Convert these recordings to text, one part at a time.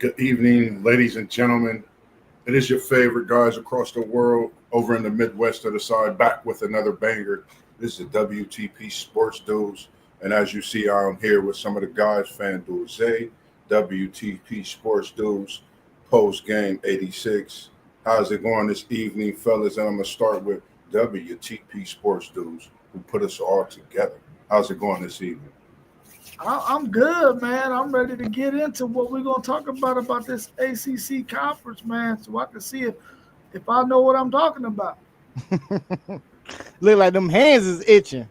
Good evening, ladies and gentlemen. It is your favorite guys across the world over in the Midwest of the side, back with another banger. This is the WTP Sports Dudes. And as you see, I'm here with some of the guys, FanDuel Zay, WTP Sports Dudes, post game 86. How's it going this evening, fellas? And I'm going to start with WTP Sports Dudes, who put us all together. How's it going this evening? I'm good, man. I'm ready to get into what we're gonna talk about this ACC conference, man, so I can see if I know what I'm talking about. Look like them hands is itching.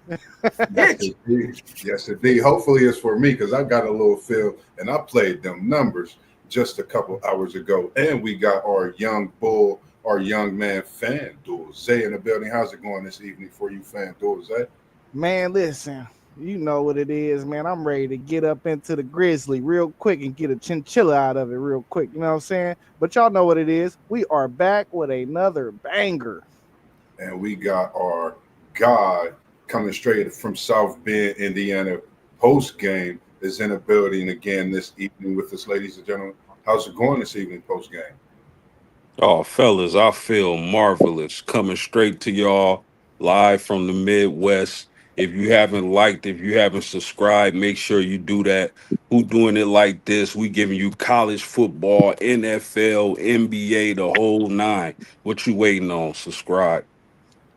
Yes, indeed. Yes, indeed. Hopefully, it's for me because I got a little feel and I played them numbers just a couple hours ago. And we got our young bull, our young man, FanDuel Zay in the building. How's it going this evening for you, FanDuel Zay? Man, listen, you know what it is, man. I'm ready to get up into the grizzly real quick and get a chinchilla out of it real quick. You know what I'm saying? But y'all know what it is. We are back with another banger. And we got our guy coming straight from South Bend, Indiana. Post game is in the building again this evening with us, ladies and gentlemen. How's it going this evening, post game? Oh, fellas, I feel marvelous coming straight to y'all live from the Midwest. If you haven't liked, if you haven't subscribed, make sure you do that. Who doing it like this? We giving you college football, NFL, NBA, the whole nine. What you waiting on? Subscribe.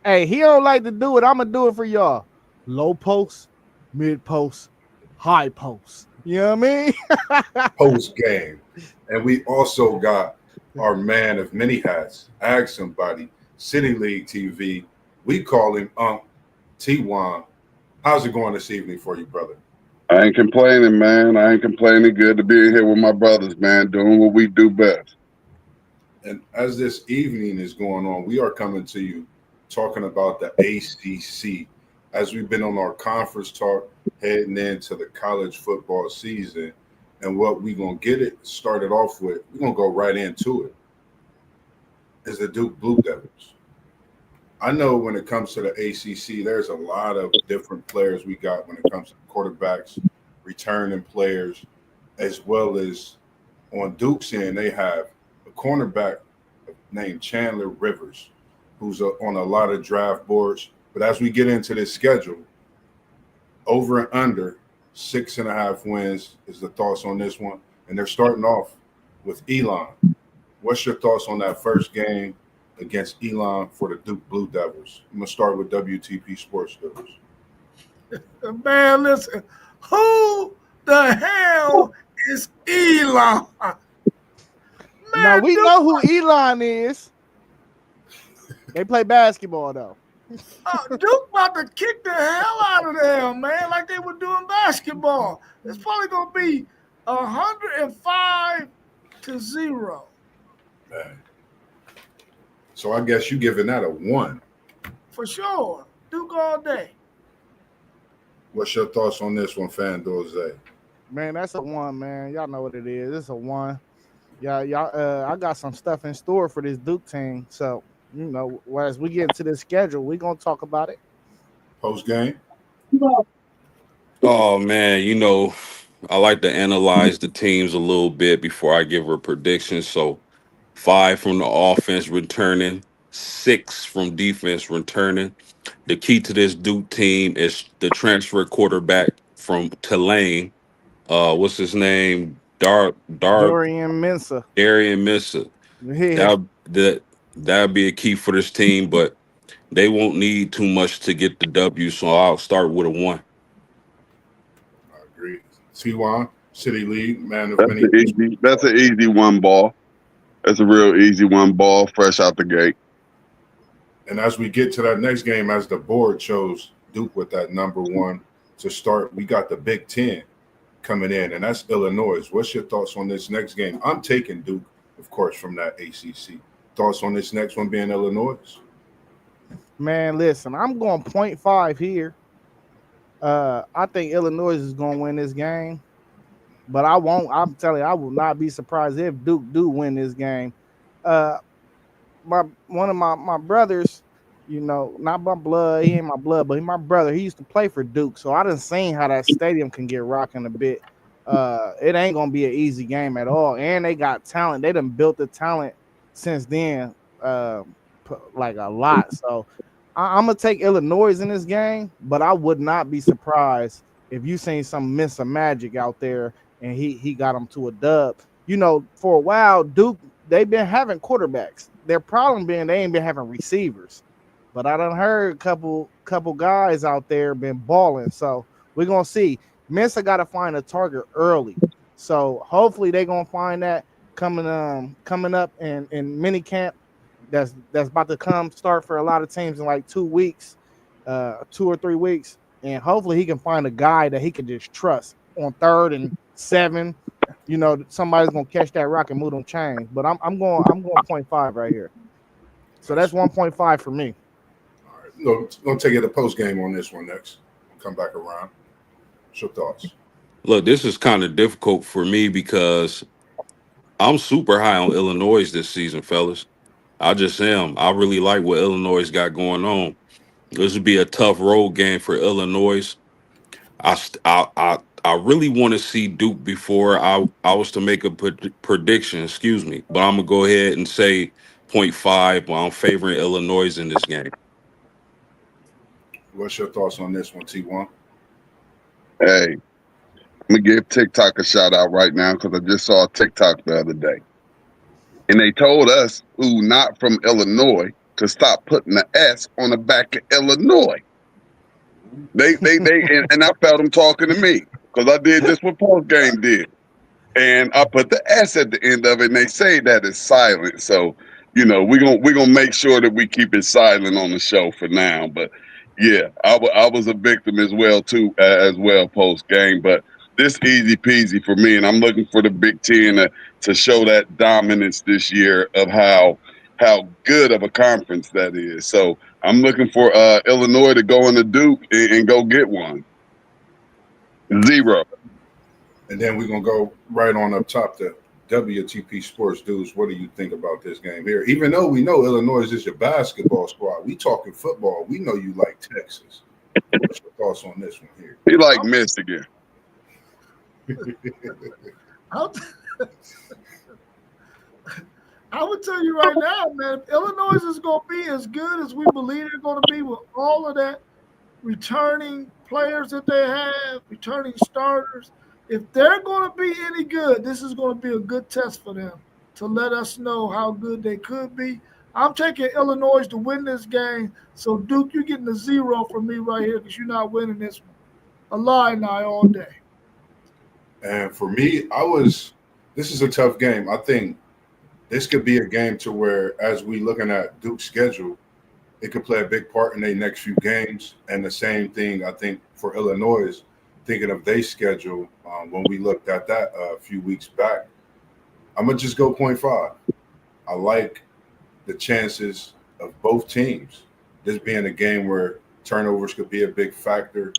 Hey, he don't like to do it. I'm gonna do it for y'all. Low post, mid post, high post. You know what I mean? Post game. And we also got our man of many hats, Ask Somebody, City League TV. We call him T1. How's it going this evening for you, brother? I ain't complaining, man. I ain't complaining. Good to be here with my brothers, man, doing what we do best. And as this evening is going on, we are coming to you talking about the ACC. As we've been on our conference talk heading into the college football season, and what we're going to get it started off with, we're going to go right into it, is the Duke Blue Devils. I know when it comes to the ACC, there's a lot of different players we got when it comes to quarterbacks, returning players, as well as on Duke's end, they have a cornerback named Chandler Rivers, who's on a lot of draft boards. But as we get into this schedule, over and under 6.5 wins is the thoughts on this one. And they're starting off with Elon. What's your thoughts on that first game against Elon for the Duke Blue Devils? I'm going to start with WTP Sports Devils. Man, listen, who the hell is Elon? Man, Now we know who Elon is. They play basketball though. Duke about to kick the hell out of them, man, like they were doing basketball. It's probably gonna be 105-0. Man. So I guess you giving that a 1. For sure. Duke all day. What's your thoughts on this one, FanDuel Zay? Man, that's a 1, man. Y'all know what it is. It's a 1. Y'all. I got some stuff in store for this Duke team. So, you know, as we get into the schedule, we're gonna talk about it. Post game? Oh, man, you know, I like to analyze the teams a little bit before I give a prediction. So 5 from the offense returning, 6 from defense returning. The key to this Duke team is the transfer quarterback from Tulane. What's his name? Dorian Mensah. Darian Mensah. Yeah. That'd be a key for this team, but they won't need too much to get the W. So I'll start with a 1. I agree. T1, City League, man of That's many. that's an easy one ball. That's a real easy one ball, fresh out the gate. And as we get to that next game, as the board chose Duke with that number 1 to start, we got the Big Ten coming in, and that's Illinois. What's your thoughts on this next game? I'm taking Duke, of course, from that ACC. Thoughts on this next one being Illinois? Man, listen, I'm going 0.5 here. I think Illinois is going to win this game, but I won't. I'm telling you, I will not be surprised if Duke do win this game. One of my brothers, you know, not my blood, he ain't my blood, but he my brother. He used to play for Duke, so I done seen how that stadium can get rocking a bit. It ain't gonna be an easy game at all. And they got talent. They done built the talent since then, like a lot. So I'm gonna take Illinois in this game, but I would not be surprised if you seen some Miss of Magic out there and he got them to a dub. You know, for a while, Duke, they've been having quarterbacks. Their problem being they ain't been having receivers. But I done heard a couple guys out there been balling. So we're gonna see. Mensa got to find a target early. So hopefully they're gonna find that coming up in mini camp that's about to start for a lot of teams in like 2 weeks, 2 or 3 weeks. And hopefully he can find a guy that he can just trust on 3rd and 7. You know, somebody's gonna catch that rock and move them chains. But I'm going 0.5 right here. So that's 1.5 for me. All right, we're gonna take it a post game on this one next. We'll come back around. What's your thoughts? Look, this is kind of difficult for me because I'm super high on Illinois this season, fellas. I just am. I really like what Illinois got going on. This would be a tough road game for Illinois. I really want to see Duke before I was to make a prediction. Excuse me, but I'm gonna go ahead and say 0.5. While I'm favoring Illinois in this game. What's your thoughts on this one, T1? Hey, I'm going to give TikTok a shout out right now because I just saw a TikTok the other day. And they told us who not from Illinois to stop putting the S on the back of Illinois. And I felt them talking to me because I did just what Post Game did. And I put the S at the end of it, and they say that it's silent. So, you know, we're gonna make sure that we keep it silent on the show for now. But yeah, I was a victim as well too, Post Game. But this easy peasy for me, and I'm looking for the Big Ten to show that dominance this year of how good of a conference that is. So I'm looking for Illinois to go into Duke and go get one. 0. And then we're going to go right on up top to WTP Sports Dudes. What do you think about this game here? Even though we know Illinois is your basketball squad, we talking football. We know you like Texas. What's your thoughts on this one here? He like Michigan. I would tell you right now, man, if Illinois is going to be as good as we believe they're going to be with all of that returning players that they have, returning starters, if they're going to be any good, this is going to be a good test for them to let us know how good they could be. I'm taking Illinois to win this game. So, Duke, you're getting a 0 from me right here because you're not winning this one. Illini all day. And for me, this is a tough game. I think this could be a game to where, as we looking at Duke's schedule, it could play a big part in their next few games. And the same thing, I think, for Illinois, thinking of their schedule, when we looked at that a few weeks back, I'm going to just go 0.5. I like the chances of both teams, this being a game where turnovers could be a big factor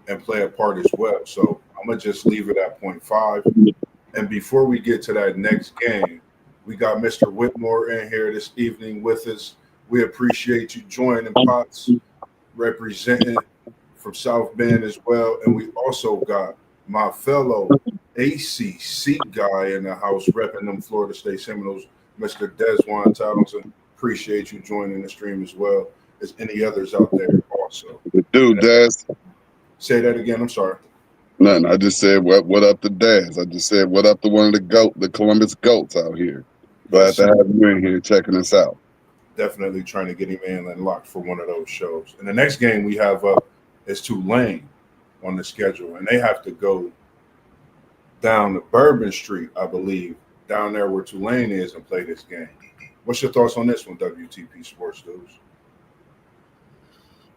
and play a part as well. So I'm going to just leave it at 0.5. And before we get to that next game, we got Mr. Whitmore in here this evening with us. We appreciate you joining Pots, representing from South Bend as well. And we also got my fellow ACC guy in the house repping them Florida State Seminoles, Mr. Desjuan Townsend. Appreciate you joining the stream as well as any others out there also. Dude, Des. Say that again. I'm sorry. Nothing. I just said what up to Des. I just said what up to one of the Columbus goats out here. Glad to have you in here checking us out. Definitely trying to get him in and locked for one of those shows. And the next game we have up is Tulane on the schedule, and they have to go down to Bourbon Street, I believe, down there where Tulane is, and play this game. What's your thoughts on this one, WTP Sports Dudes?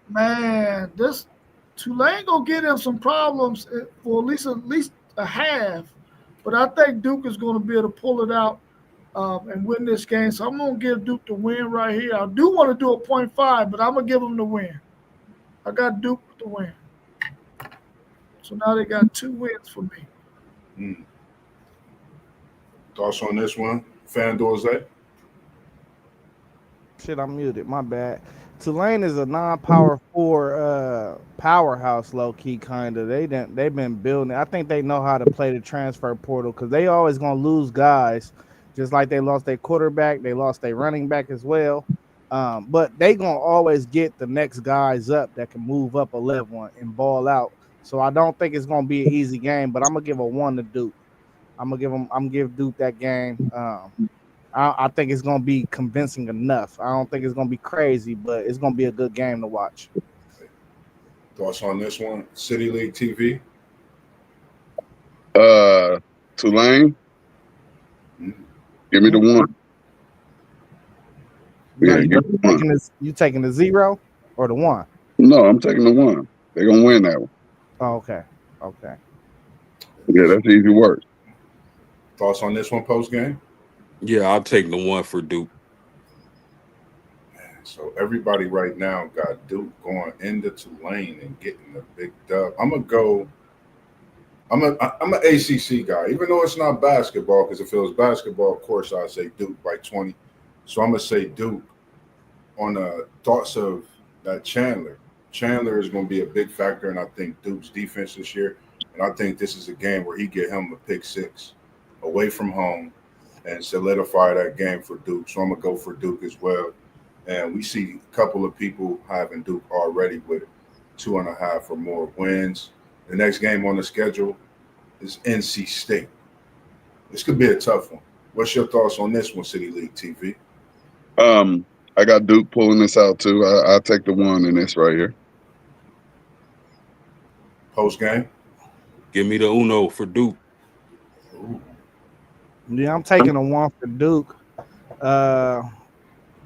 Man, this Tulane gonna get him some problems for at least a half, but I think Duke is gonna be able to pull it out and win this game. So I'm gonna give Duke the win right here. I do want to do a 0.5, but I'm gonna give them the win. I got Duke to win. So now they got 2 wins for me. Thoughts on this one, FanDuel Zay? Shit, I'm muted. My bad. Tulane is a non-power 4 powerhouse, low key, kind of. They've been building. I think they know how to play the transfer portal because they always gonna lose guys, just like they lost their quarterback, they lost their running back as well. But they gonna always get the next guys up that can move up a level and ball out. So I don't think it's gonna be an easy game. But I'm gonna give a 1 to Duke. I'm gonna give Duke that game. I think it's gonna be convincing enough. I don't think it's gonna be crazy, but it's gonna be a good game to watch. Thoughts on this one? City League TV? Tulane, Mhm. give me the 1. No, Yeah, give me the 1. you taking the 0 or the 1? No, I'm taking the 1. They're gonna win that one. Oh, okay. Okay. Yeah, that's easy work. Thoughts on this one post game? Yeah, I'll take the 1 for Duke. So everybody right now got Duke going into Tulane and getting the big dub. I'm gonna go. I'm an ACC guy, even though it's not basketball. Because if it was basketball, of course I'd say Duke by 20. So I'm gonna say Duke. On the thoughts of that Chandler. Chandler is going to be a big factor, and I think Duke's defense this year. And I think this is a game where he get him a pick 6 away from home and solidify that game for Duke. So I'm gonna go for Duke as well. And we see a couple of people having Duke already with 2.5 or more wins. The next game on the schedule is NC State. This could be a tough one. What's your thoughts on this one, City League TV? I got Duke pulling this out too. I'll take the 1 in this right here. Post game? Give me the Uno for Duke. Ooh. Yeah, I'm taking a 1 for Duke.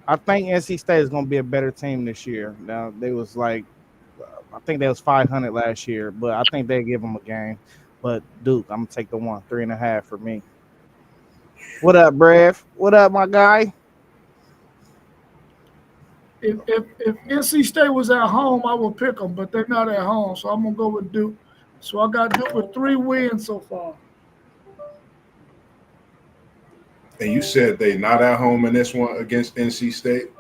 I think NC State is going to be a better team this year. Now they was like, I think they was 500 last year, but I think they give them a game. But Duke, I'm gonna take the 1, 3.5 for me. What up, Brev? What up, my guy? If NC State was at home, I would pick them, but they're not at home, so I'm gonna go with Duke. So I got Duke with 3 wins so far. And you said they not at home in this one against NC State?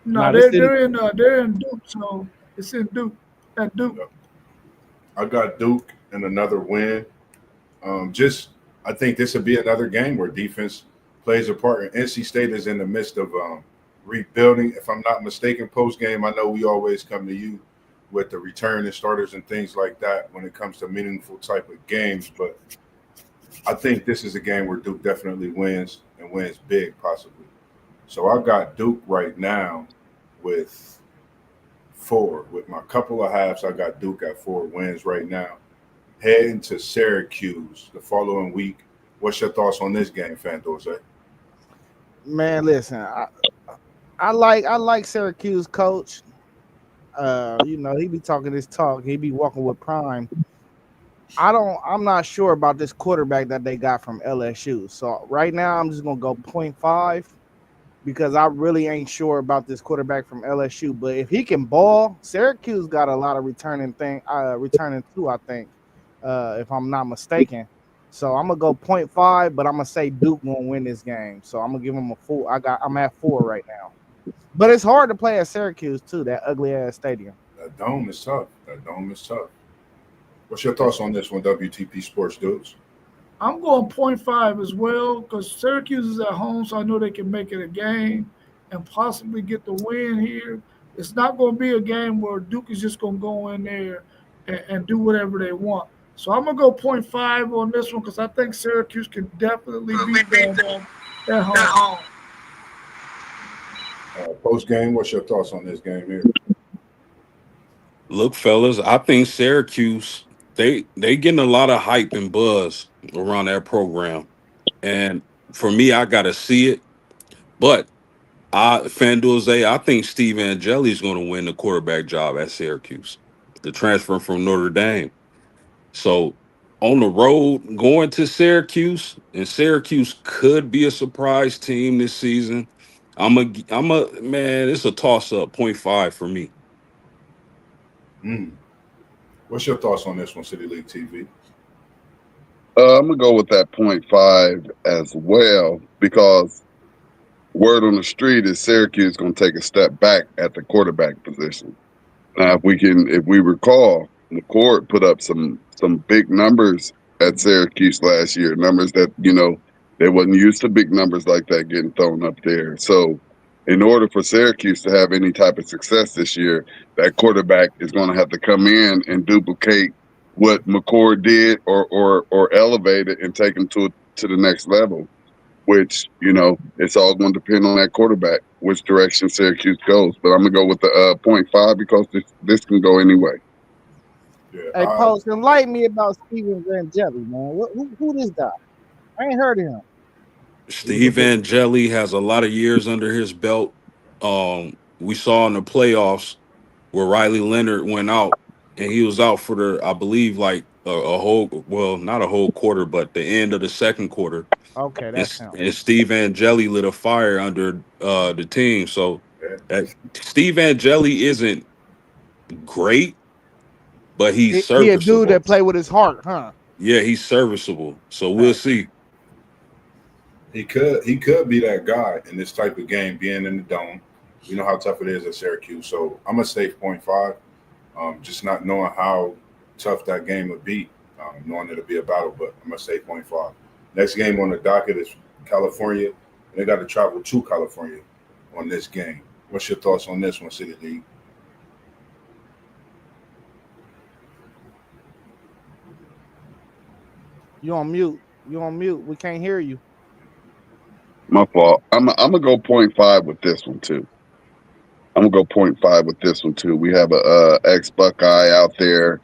No, they're in Duke, so it's in Duke at Duke. I got Duke and another win. I think this would be another game where defense plays a part. And NC State is in the midst of rebuilding. If I'm not mistaken, post game, I know we always come to you with the returning starters and things like that when it comes to meaningful type of games. But I think this is a game where Duke definitely wins and wins big, possibly. So I got Duke right now with 4. With my couple of halves, I got Duke at 4 wins right now. Heading to Syracuse the following week. What's your thoughts on this game, Fandoze? Man, listen, I like Syracuse coach. He be talking this talk. He be walking with prime. I'm not sure about this quarterback that they got from LSU. So right now I'm just gonna go 0.5 because I really ain't sure about this quarterback from LSU. But if he can ball, Syracuse got a lot of returning too, I think, if I'm not mistaken. So I'm gonna go 0.5, but I'm gonna say Duke gonna win this game. So I'm gonna give him a 4. I'm at 4 right now. But it's hard to play at Syracuse too, that ugly ass stadium. That dome is tough. What's your thoughts on this one, WTP Sports dudes? I'm going 0.5 as well because Syracuse is at home, so I know they can make it a game and possibly get the win here. It's not going to be a game where Duke is just going to go in there and do whatever they want. So I'm going to go 0.5 on this one because I think Syracuse can definitely beat them at home. Post game, what's your thoughts on this game here? Look, fellas, I think Syracuse, they getting a lot of hype and buzz around that program. And for me, I gotta see it. But FanDuel, I think Steve Angeli is going to win the quarterback job at Syracuse, the transfer from Notre Dame. So on the road, going to Syracuse, and Syracuse could be a surprise team this season. Man, it's a toss-up, 0.5 for me. What's your thoughts on this one, City League TV? I'm going to go with that 0.5 as well because word on the street is Syracuse going to take a step back at the quarterback position. Now, if we recall, McCord put up some big numbers at Syracuse last year. Numbers that they wasn't used to big numbers like that getting thrown up there. So, in order for Syracuse to have any type of success this year, that quarterback is going to have to come in and duplicate what McCord did, or elevate it and take him to the next level. Which it's all going to depend on that quarterback, which direction Syracuse goes. But I'm gonna go with the 0.5 because this can go anyway. Yeah, Hey, Post, enlighten me about Steven Angeli, man. Who this guy? I ain't heard of him. Steve Angeli has a lot of years under his belt. We saw in the playoffs where Riley Leonard went out, and he was out for I believe, like a whole, well, not a whole quarter, but the end of the second quarter. Okay, that's him. And Steve Angeli lit a fire under the team. So that Steve Angeli isn't great, but he's serviceable. He a dude that play with his heart, huh? Yeah, he's serviceable. So we'll see. He could be that guy in this type of game, being in the dome. You know how tough it is at Syracuse. So I'm gonna say 0.5. Just not knowing how tough that game would be, knowing it'll be a battle, but I'm gonna say 0.5. Next game on the docket is California. They got to travel to California on this game. What's your thoughts on this one, City League? You on mute. We can't hear you. My fault. I'm gonna go 0.5 with this one too. We have a ex Buckeye out there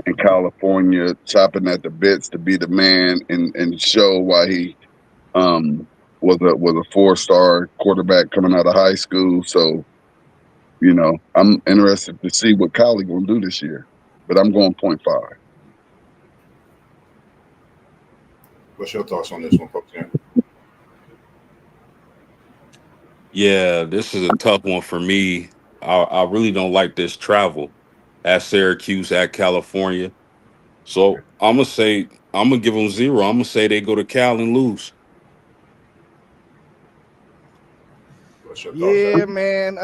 in California chopping at the bits to be the man and show why he was a 4-star quarterback coming out of high school. So, I'm interested to see what Kylie gonna do this year. But I'm going 0.5. What's your thoughts on this one, Coach? Yeah, this is a tough one for me. I really don't like this travel at Syracuse, at California. So I'm gonna give them 0. I'm gonna say they go to Cal and lose. What's your Yeah, thoughts? man.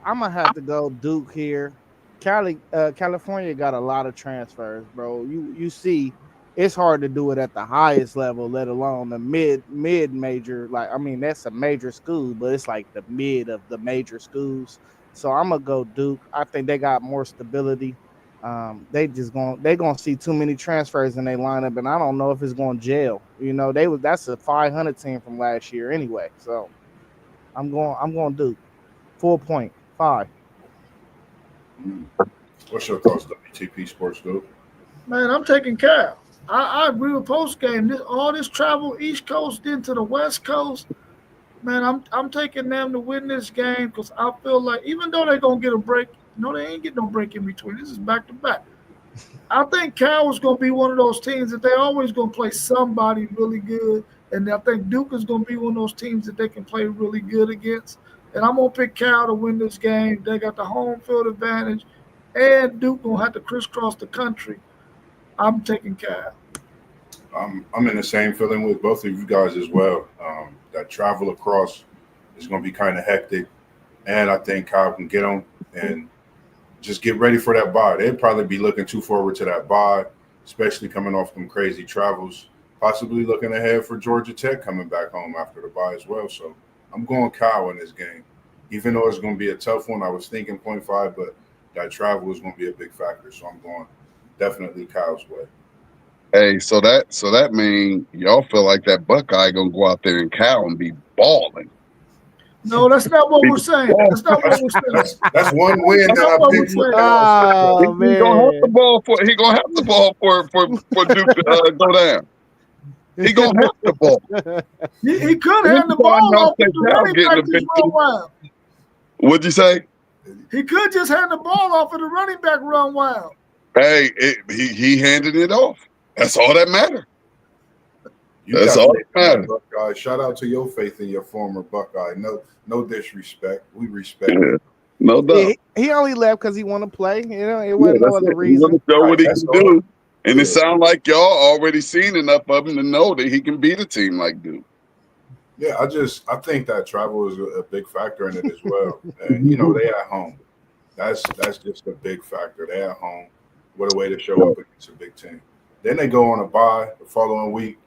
I'm gonna have to go Duke here. California got a lot of transfers, bro. You see, it's hard to do it at the highest level, let alone the mid major. Like, I mean, that's a major school, but it's like the mid of the major schools. So I'm gonna go Duke. I think they got more stability. They gonna see too many transfers in their lineup, and I don't know if it's gonna gel. That's a 500 team from last year anyway. So I'm going Duke. 4.5. What's your thoughts, WTP Sports Group? Man, I'm taking Cal. I agree with post game. All this travel East Coast into the West Coast, man, I'm taking them to win this game because I feel like even though they're gonna get a break, they ain't getting no break in between. This is back to back. I think Cal is gonna be one of those teams that they always gonna play somebody really good, and I think Duke is gonna be one of those teams that they can play really good against. And I'm gonna pick Cal to win this game. They got the home field advantage, and Duke gonna have to crisscross the country. I'm taking Cal. I'm in the same feeling with both of you guys as well. That travel across is going to be kind of hectic, and I think Kyle can get them and just get ready for that bye. They'd probably be looking too forward to that bye, especially coming off them crazy travels. Possibly looking ahead for Georgia Tech coming back home after the bye as well. So I'm going Kyle in this game, even though it's going to be a tough one. I was thinking 0.5, but that travel is going to be a big factor. So I'm going definitely Kyle's way. Hey, so that means y'all feel like that Buckeye gonna go out there in Cal and be balling. No, that's not what we're saying. That's not what we're saying. That's one win that I picked. Oh, man. He gonna have the ball for Duke to go down. He gonna have the ball. He could hand the ball off if the running back just run wild. What'd you say? He could just hand the ball off if the running back run wild. Hey, he handed it off. That's all that matters. That's all that matters. Buckeye. Shout out to your faith in your former Buckeye. No disrespect. We respect it. No doubt. He only left because he want to play. It wasn't no other reason. He want to show what he can do. And Yeah. it sounds like y'all already seen enough of him to know that he can beat a team like Duke. Yeah, I think that travel is a big factor in it as well. And they at home. That's just a big factor. They're at home. What a way to show up against a big team. Then they go on a bye the following week,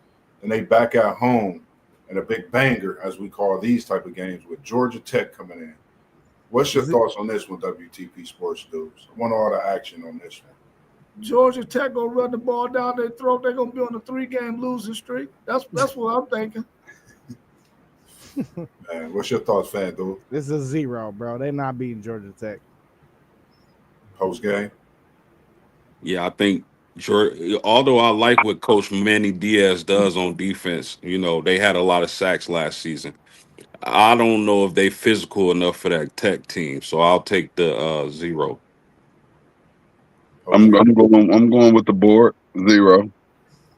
and they back at home in a big banger, as we call these type of games, with Georgia Tech coming in. What's your thoughts on this one, WTP Sports Dudes? I want all the action on this one. Georgia Tech gonna run the ball down their throat. They're gonna be on a 3-game losing streak. That's what I'm thinking. Man, what's your thoughts, fan dude? This is a 0, bro. They're not beating Georgia Tech. Post game. Yeah, I think although I like what Coach Manny Diaz does on defense, they had a lot of sacks last season. I don't know if they physical enough for that Tech team, so I'll take the 0. I'm going with the board 0.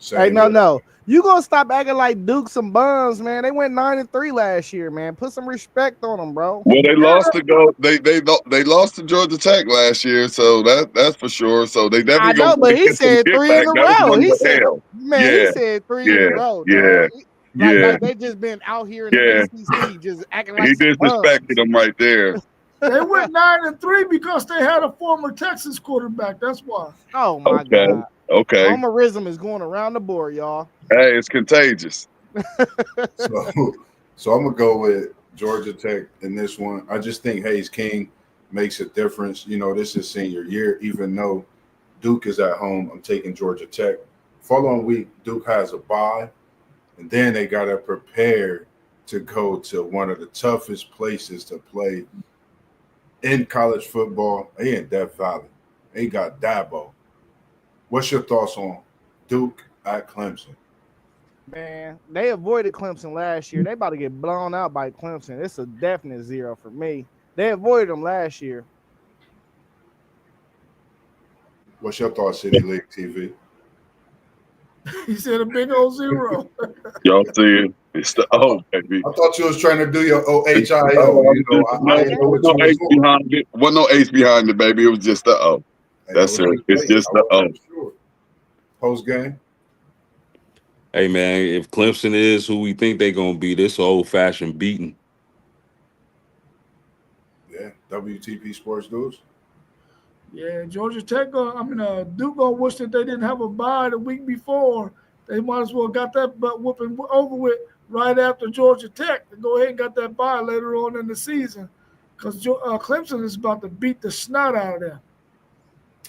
Hey, no. You gonna stop acting like Duke some bums, man. They went 9-3 last year, man. Put some respect on them, bro. Well, they lost to they lost to Georgia Tech last year, so that's for sure. So they definitely. I know, but he said 3 in a row. He said 3 in a row. Yeah. Like they just been out here in the ACC just acting like he disrespected them right there. They went 9-3 because they had a former Texas quarterback. That's why. Oh my God. Okay. Homerism is going around the board, y'all. Hey, it's contagious. So I'm gonna go with Georgia Tech in this one. I just think Hayes King makes a difference. This is senior year, even though Duke is at home. I'm taking Georgia Tech. Following week, Duke has a bye, and then they gotta prepare to go to one of the toughest places to play in college football. They in Death Valley. They got Dabo. What's your thoughts on Duke at Clemson? Man, they avoided Clemson last year. They about to get blown out by Clemson. It's a definite 0 for me. They avoided them last year. What's your thoughts, City League TV? He said a big old 0. Y'all see it? It's the O, baby. I thought you was trying to do your OHIO. I didn't know what you was doing. Behind it. Wasn't no H behind it, baby. It was just the O. That's it. It's just the O. Sure. Post game. Hey, man, if Clemson is who we think they're going to be, this old-fashioned beating. Yeah, WTP Sports Dudes. Yeah, Georgia Tech, Duke gonna wish that they didn't have a bye the week before. They might as well got that butt whooping over with right after Georgia Tech and go ahead and got that bye later on in the season because Clemson is about to beat the snot out of them.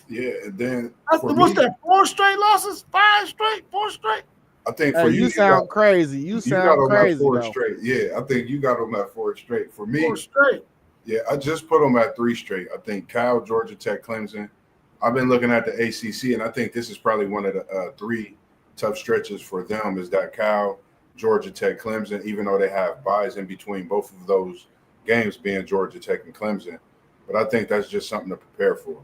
Yeah, and then what's that? 4 straight losses? 5 straight? 4 straight? I think for you sound crazy. You sound crazy. 4 straight. Yeah, I think you got them at 4 straight. For me, 4 straight. Yeah, I just put them at 3 straight. I think Cal, Georgia Tech, Clemson. I've been looking at the ACC, and I think this is probably one of the 3 tough stretches for them. Is that Cal, Georgia Tech, Clemson? Even though they have buys in between both of those games, being Georgia Tech and Clemson, but I think that's just something to prepare for.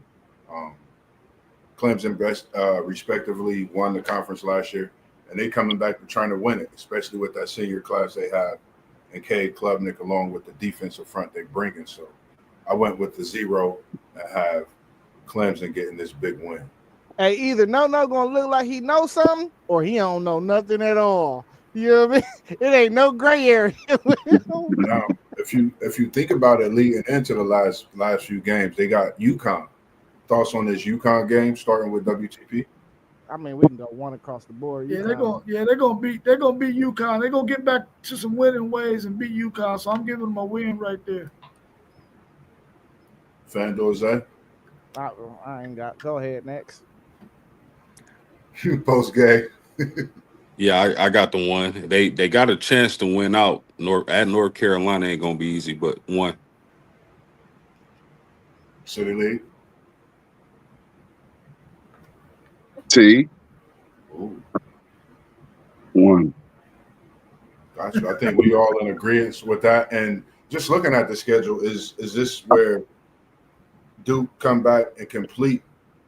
Clemson best respectively won the conference last year, and they coming back to trying to win it, especially with that senior class they have, and Cade Klubnik along with the defensive front they bringing. So I went with the 0 and have Clemson getting this big win. Hey, either no gonna look like he knows something or he don't know nothing at all. You know what I mean? It ain't no gray area. Now, if you think about it, leading into the last few games, they got UConn. Thoughts on this UConn game, starting with WTP? I mean, we can go one across the board. Yeah, they're gonna beat UConn. They're gonna get back to some winning ways and beat UConn. So I'm giving them a win right there. Fandor, I ain't got. Go ahead next. Post game. Yeah, I got the 1. They got a chance to win out. At North Carolina ain't gonna be easy, but 1. City League. T. Ooh. 1. Gotcha. I think we all in agreement with that. And just looking at the schedule, is this where Duke come back and complete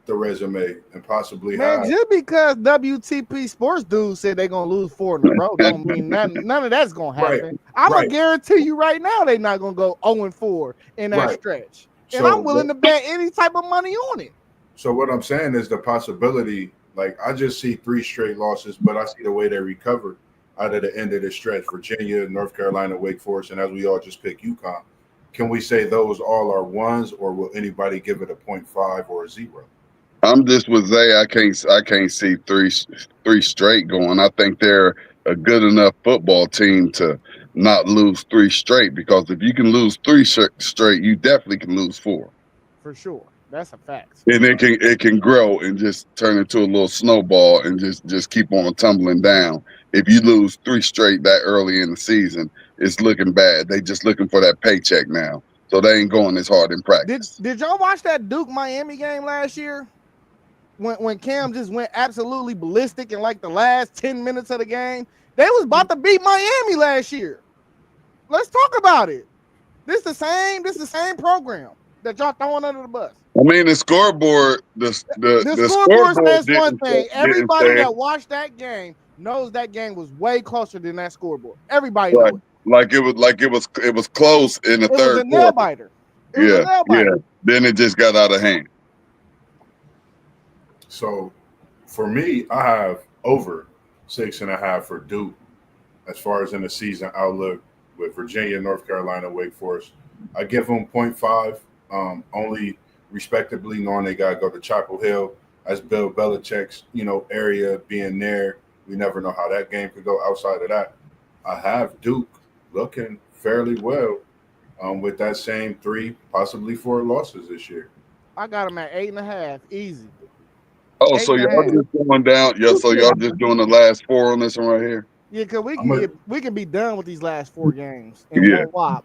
the resume and possibly have? Just because WTP Sports Dudes said they're gonna lose 4 in a row don't mean none of that's gonna happen. Right. I'm gonna guarantee you right now they're not gonna go 0-4 in that stretch. And I'm willing to bet any type of money on it. So what I'm saying is the possibility, like I just see 3 straight losses, but I see the way they recover out of the end of the stretch. Virginia, North Carolina, Wake Forest, and as we all just pick UConn. can we say those all are ones, or will anybody give it a 0.5 or a 0? I'm just with Zay. I can't see three straight going. I think they're a good enough football team to not lose 3 straight, because if you can lose 3 straight, you definitely can lose 4. For sure. That's a fact. And it can grow and just turn into a little snowball and just keep on tumbling down. If you lose 3 straight that early in the season, it's looking bad. They just looking for that paycheck now, so they ain't going as hard in practice. Did y'all watch that Duke Miami game last year? When Cam just went absolutely ballistic in like the last 10 minutes of the game, they was about to beat Miami last year. Let's talk about it. This the same program that y'all throwing under the bus. I mean, the scoreboard, the scoreboard says one thing. Everybody didn't say that watched that game knows that game was way closer than that scoreboard. Everybody knows it. Like it was close in the third It was a nail biter. Yeah. Then it just got out of hand. So for me, I have over 6.5 for Duke as far as in the season outlook with Virginia, North Carolina, Wake Forest. I give them 0.5, only respectably knowing they got to go to Chapel Hill as Bill Belichick's, area being there. We never know how that game could go. Outside of that, I have Duke looking fairly well with that same 3, possibly 4 losses this year. I got them at 8.5, easy. Oh, so y'all just going down? Yeah, so y'all just doing the last 4 on this one right here? Yeah, because we can be done with these last 4 games in one whop.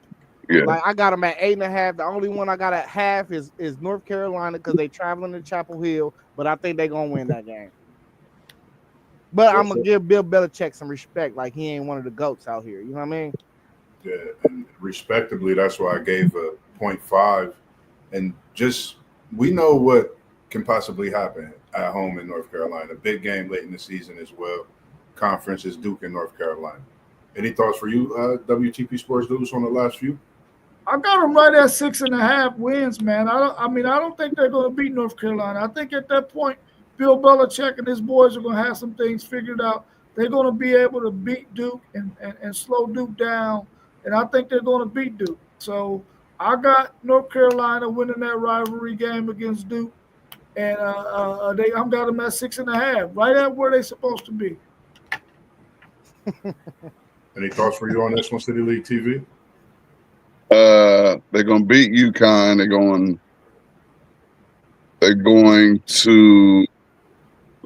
Yeah. Like I got them at 8.5. The only one I got at half is North Carolina because they traveling to Chapel Hill, but I think they're gonna win that game. But I'm gonna give Bill Belichick some respect, like he ain't one of the GOATs out here. You know what I mean? Yeah, and respectably, that's why I gave a 0.5. And just we know what can possibly happen at home in North Carolina. Big game late in the season as well. Conference is Duke and North Carolina. Any thoughts for you, WTP Sports News, on the last few? I got them right at 6.5 wins, man. I don't think they're going to beat North Carolina. I think at that point, Bill Belichick and his boys are going to have some things figured out. They're going to be able to beat Duke and slow Duke down, and I think they're going to beat Duke. So I got North Carolina winning that rivalry game against Duke, and I've got them at 6.5, right at where they're supposed to be. Any thoughts for you on this one, City League TV? They're gonna beat UConn. They're going to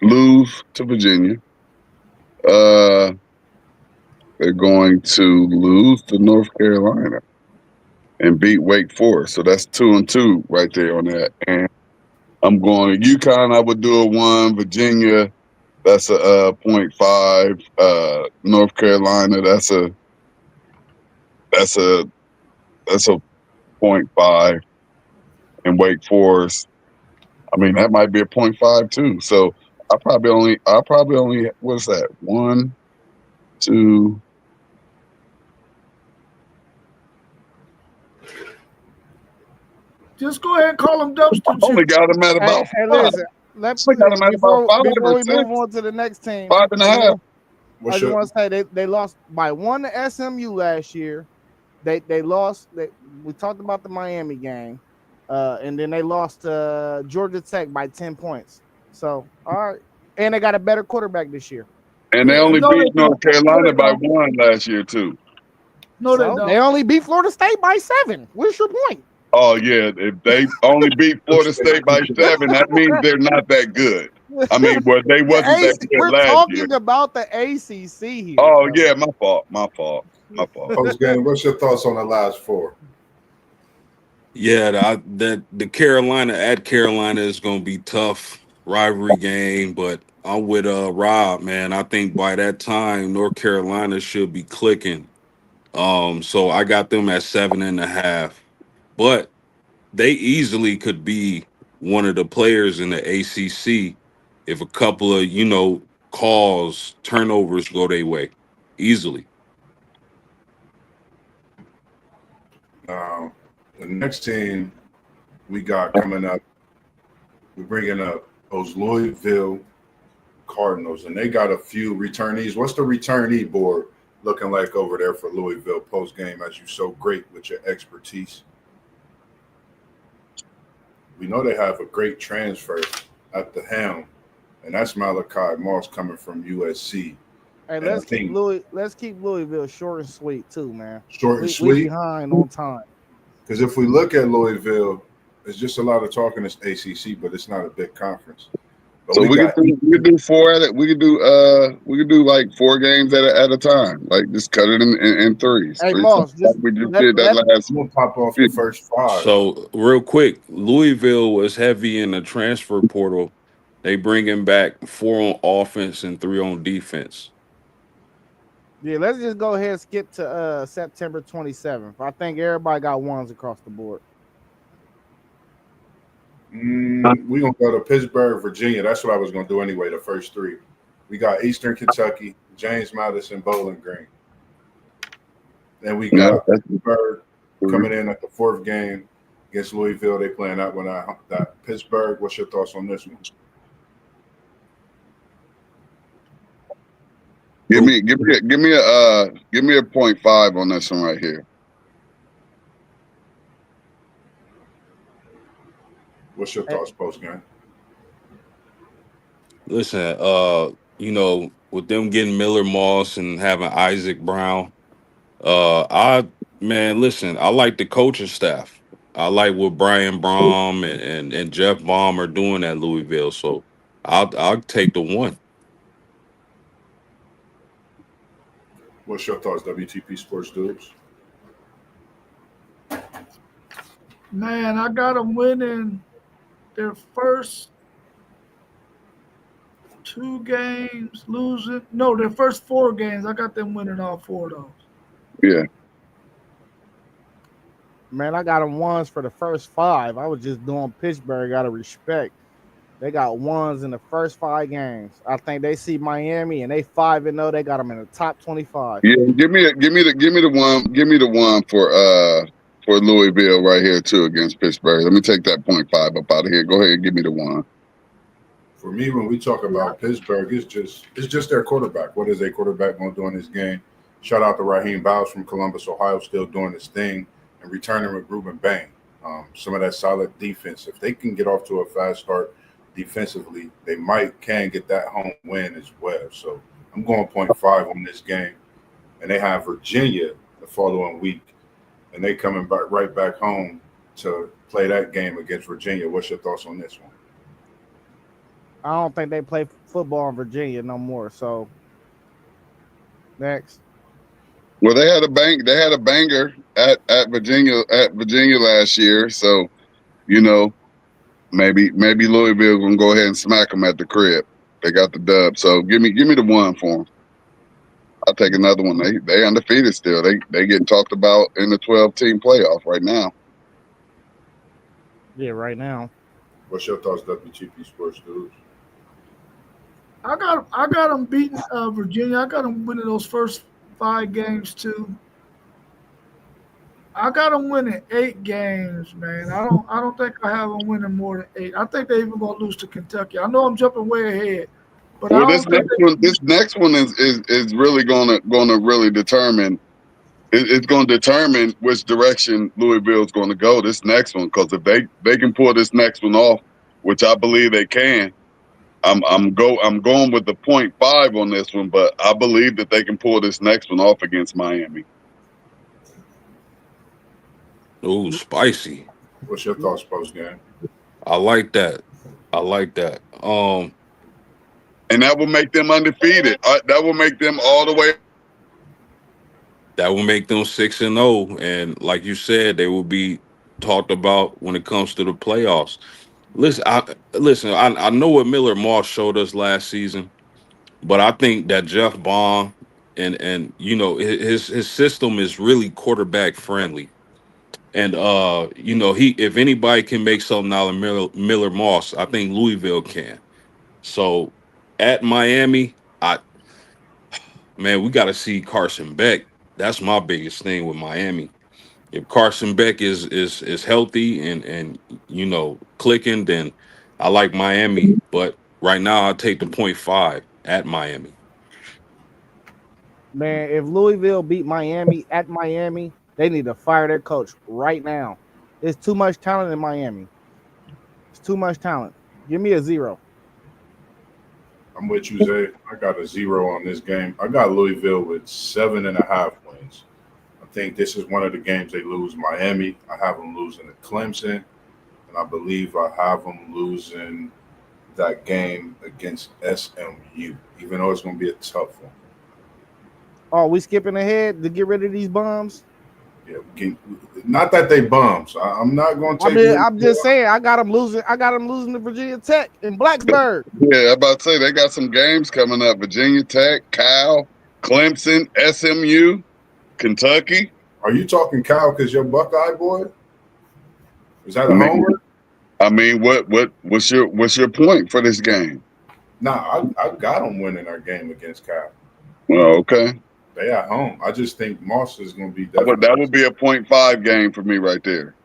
lose to Virginia. They're going to lose to North Carolina and beat Wake Forest. So that's 2-2 right there on that. And I'm going to UConn. I would do a 1. Virginia, that's a 0.5. North Carolina, that's a 0.5. And Wake Forest, I mean, that might be a 0.5 too. So I probably only what's that? 1, 2. Just go ahead and call them dumpster I only got them at about 5. Listen, before we move on to the next team, 5.5. I just want to say they lost by 1 to SMU last year. They lost. We talked about the Miami game, and then they lost to Georgia Tech by 10 points. So all right, and they got a better quarterback this year. And they only beat North Carolina by 1 last year too. No, they only beat Florida State by 7. What's your point? Oh yeah, if they only beat Florida State by 7, that means they're not that good. I mean, well, they wasn't that good we're last year. We're talking about the ACC here. Oh yeah, my fault. Post game, what's your thoughts on the last 4? Yeah, the Carolina at Carolina is going to be tough rivalry game, but I'm with Rob, man. I think by that time North Carolina should be clicking. So I got them at 7.5, but they easily could be one of the players in the ACC if a couple of calls, turnovers go their way easily. The next team we got coming up, we're bringing up those Louisville Cardinals, and they got a few returnees. What's the returnee board looking like over there for Louisville post game as you so great with your expertise? We know they have a great transfer at the helm, and that's Malachi Moss coming from USC. Hey, And I think let's keep Louisville short and sweet too, man. short and We sweet, behind on time. because if we look at Louisville, it's just a lot of talking this ACC, but it's not a big conference. But So we got we could do four at it. We could do like 4 games at a time. Like just cut it in threes. Hey, Three Moss, like just we just let, did that let last. I'm gonna pop off Yeah. the first 5. So real quick, Louisville was heavy in the transfer portal. They bringing back 4 on offense and 3 on defense. yeah, let's just go ahead and skip to September 27th. I think everybody got ones across the board. We gonna go to Pittsburgh, Virginia. That's what I was gonna do anyway. The first 3. We got Eastern Kentucky, James Madison, Bowling Green. Then we Yeah, got that's Pittsburgh coming in at the 4th game against Louisville. They playing that one out. That Pittsburgh. What's your thoughts on this one? give me a 0.5 on this one right here. What's your thoughts post game? Listen, with them getting Miller Moss and having Isaac Brown, listen, I like the coaching staff. I like what Brian Brom and Jeff Baum are doing at Louisville. So I'll take the 1. What's your thoughts, WTP Sports Dudes? Man, I got them winning their first 2 games, losing. No, their first 4 games. I got them winning all 4 of those. Yeah. Man, I got them ones for the first 5. I was just doing Pittsburgh out of respect. They got ones in the first 5 games. I think they see Miami and they 5-0. They got them in the top 25. Yeah, give me the one for Louisville right here too against Pittsburgh. Let me take that 0.5 up out of here. Go ahead and give me the 1. For me, when we talk about Pittsburgh, it's just their quarterback. What is a quarterback going to do in this game? Shout out to Raheem Bowles from Columbus, Ohio, still doing his thing and returning with Ruben Bain. Some of that solid defense. If they can get off to a fast start defensively, they can get that home win as well. So I'm going 0.5 on this game. And they have Virginia the following week, and they coming right back home to play that game against Virginia. What's your thoughts on this one? I don't think they play football in Virginia no more. So next. Well, they had a banger at Virginia last year. So, maybe Louisville gonna go ahead and smack them at the crib. They got the dub. So give me the 1 for them. I'll take another one. They undefeated still. They getting talked about in the 12-team playoff right now. Yeah, right now. What's your thoughts, WTP Sports Dudes? I got them beating Virginia. I got them winning those first 5 games too. I got them winning 8 games, man. I don't think I have them winning more than 8. I think they even gonna lose to Kentucky. I know I'm jumping way ahead, but Well, I this don't think next one is really gonna really determine. It's going to determine which direction Louisville's going to go this next one. Because if they can pull this next one off, which I believe they can, I'm going with the 0.5 on this one. But I believe that they can pull this next one off against Miami. Ooh, spicy. What's your thoughts post game? I like that. And that will make them undefeated. That will make them all the way. That will make them 6-0, and like you said, they will be talked about when it comes to the playoffs. I know what Miller Moss showed us last season, but I think that Jeff Baum and his system is really quarterback friendly, and he if anybody can make something out of Miller Moss, I think Louisville can. So at Miami, we got to see Carson Beck. That's my biggest thing with Miami. If Carson Beck is healthy and clicking, then I like Miami. But right now, I'll take the 0.5 at Miami. Man, if Louisville beat Miami at Miami, they need to fire their coach right now. There's too much talent in Miami. It's too much talent. Give me a 0. I'm with you, Zay. I got a 0 on this game. I got Louisville with 7.5 wins. I think this is one of the games they lose. Miami, I have them losing to Clemson, and I believe I have them losing that game against SMU, even though it's going to be a tough one. Oh, we skipping ahead to get rid of these bums? Yeah, not that they bums. I'm not going to I take. mean, I'm just saying, I got them losing. I got them losing to Virginia Tech in Blacksburg. Yeah, I'm about to say they got some games coming up. Virginia Tech, Cal, Clemson, SMU, Kentucky. Are you talking Cal because you're Buckeye boy? Is that a homer? I mean, what's your point for this game? Nah, I got them winning our game against Cal. Oh, okay. They at home. I just think Moss is going to be That would be a 0.5 game for me right there.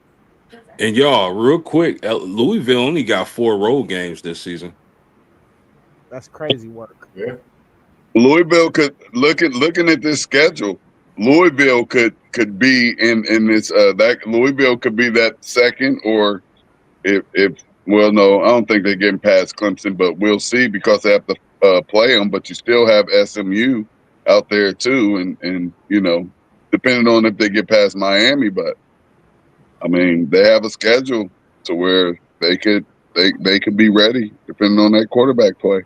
And y'all, real quick, Louisville only got 4 road games this season. That's crazy work. Yeah. Louisville could looking at this schedule. Louisville could be in this that Louisville could be that second, or if well, no, I don't think they're getting past Clemson, but we'll see because they have to play them. But you still have SMU out there too, and depending on if they get past Miami, but I mean they have a schedule to where they could be ready depending on that quarterback play.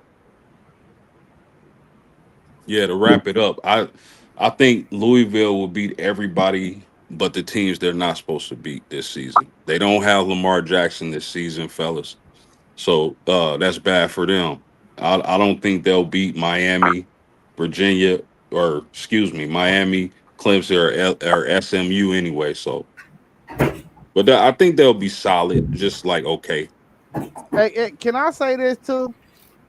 Yeah, to wrap it up, I think Louisville will beat everybody but the teams they're not supposed to beat this season. They don't have Lamar Jackson this season, fellas. So that's bad for them. I don't think they'll beat Miami, Virginia, or excuse me, Miami, Clemson, or SMU anyway. So, but I think they'll be solid, just like okay. Hey, can I say this too?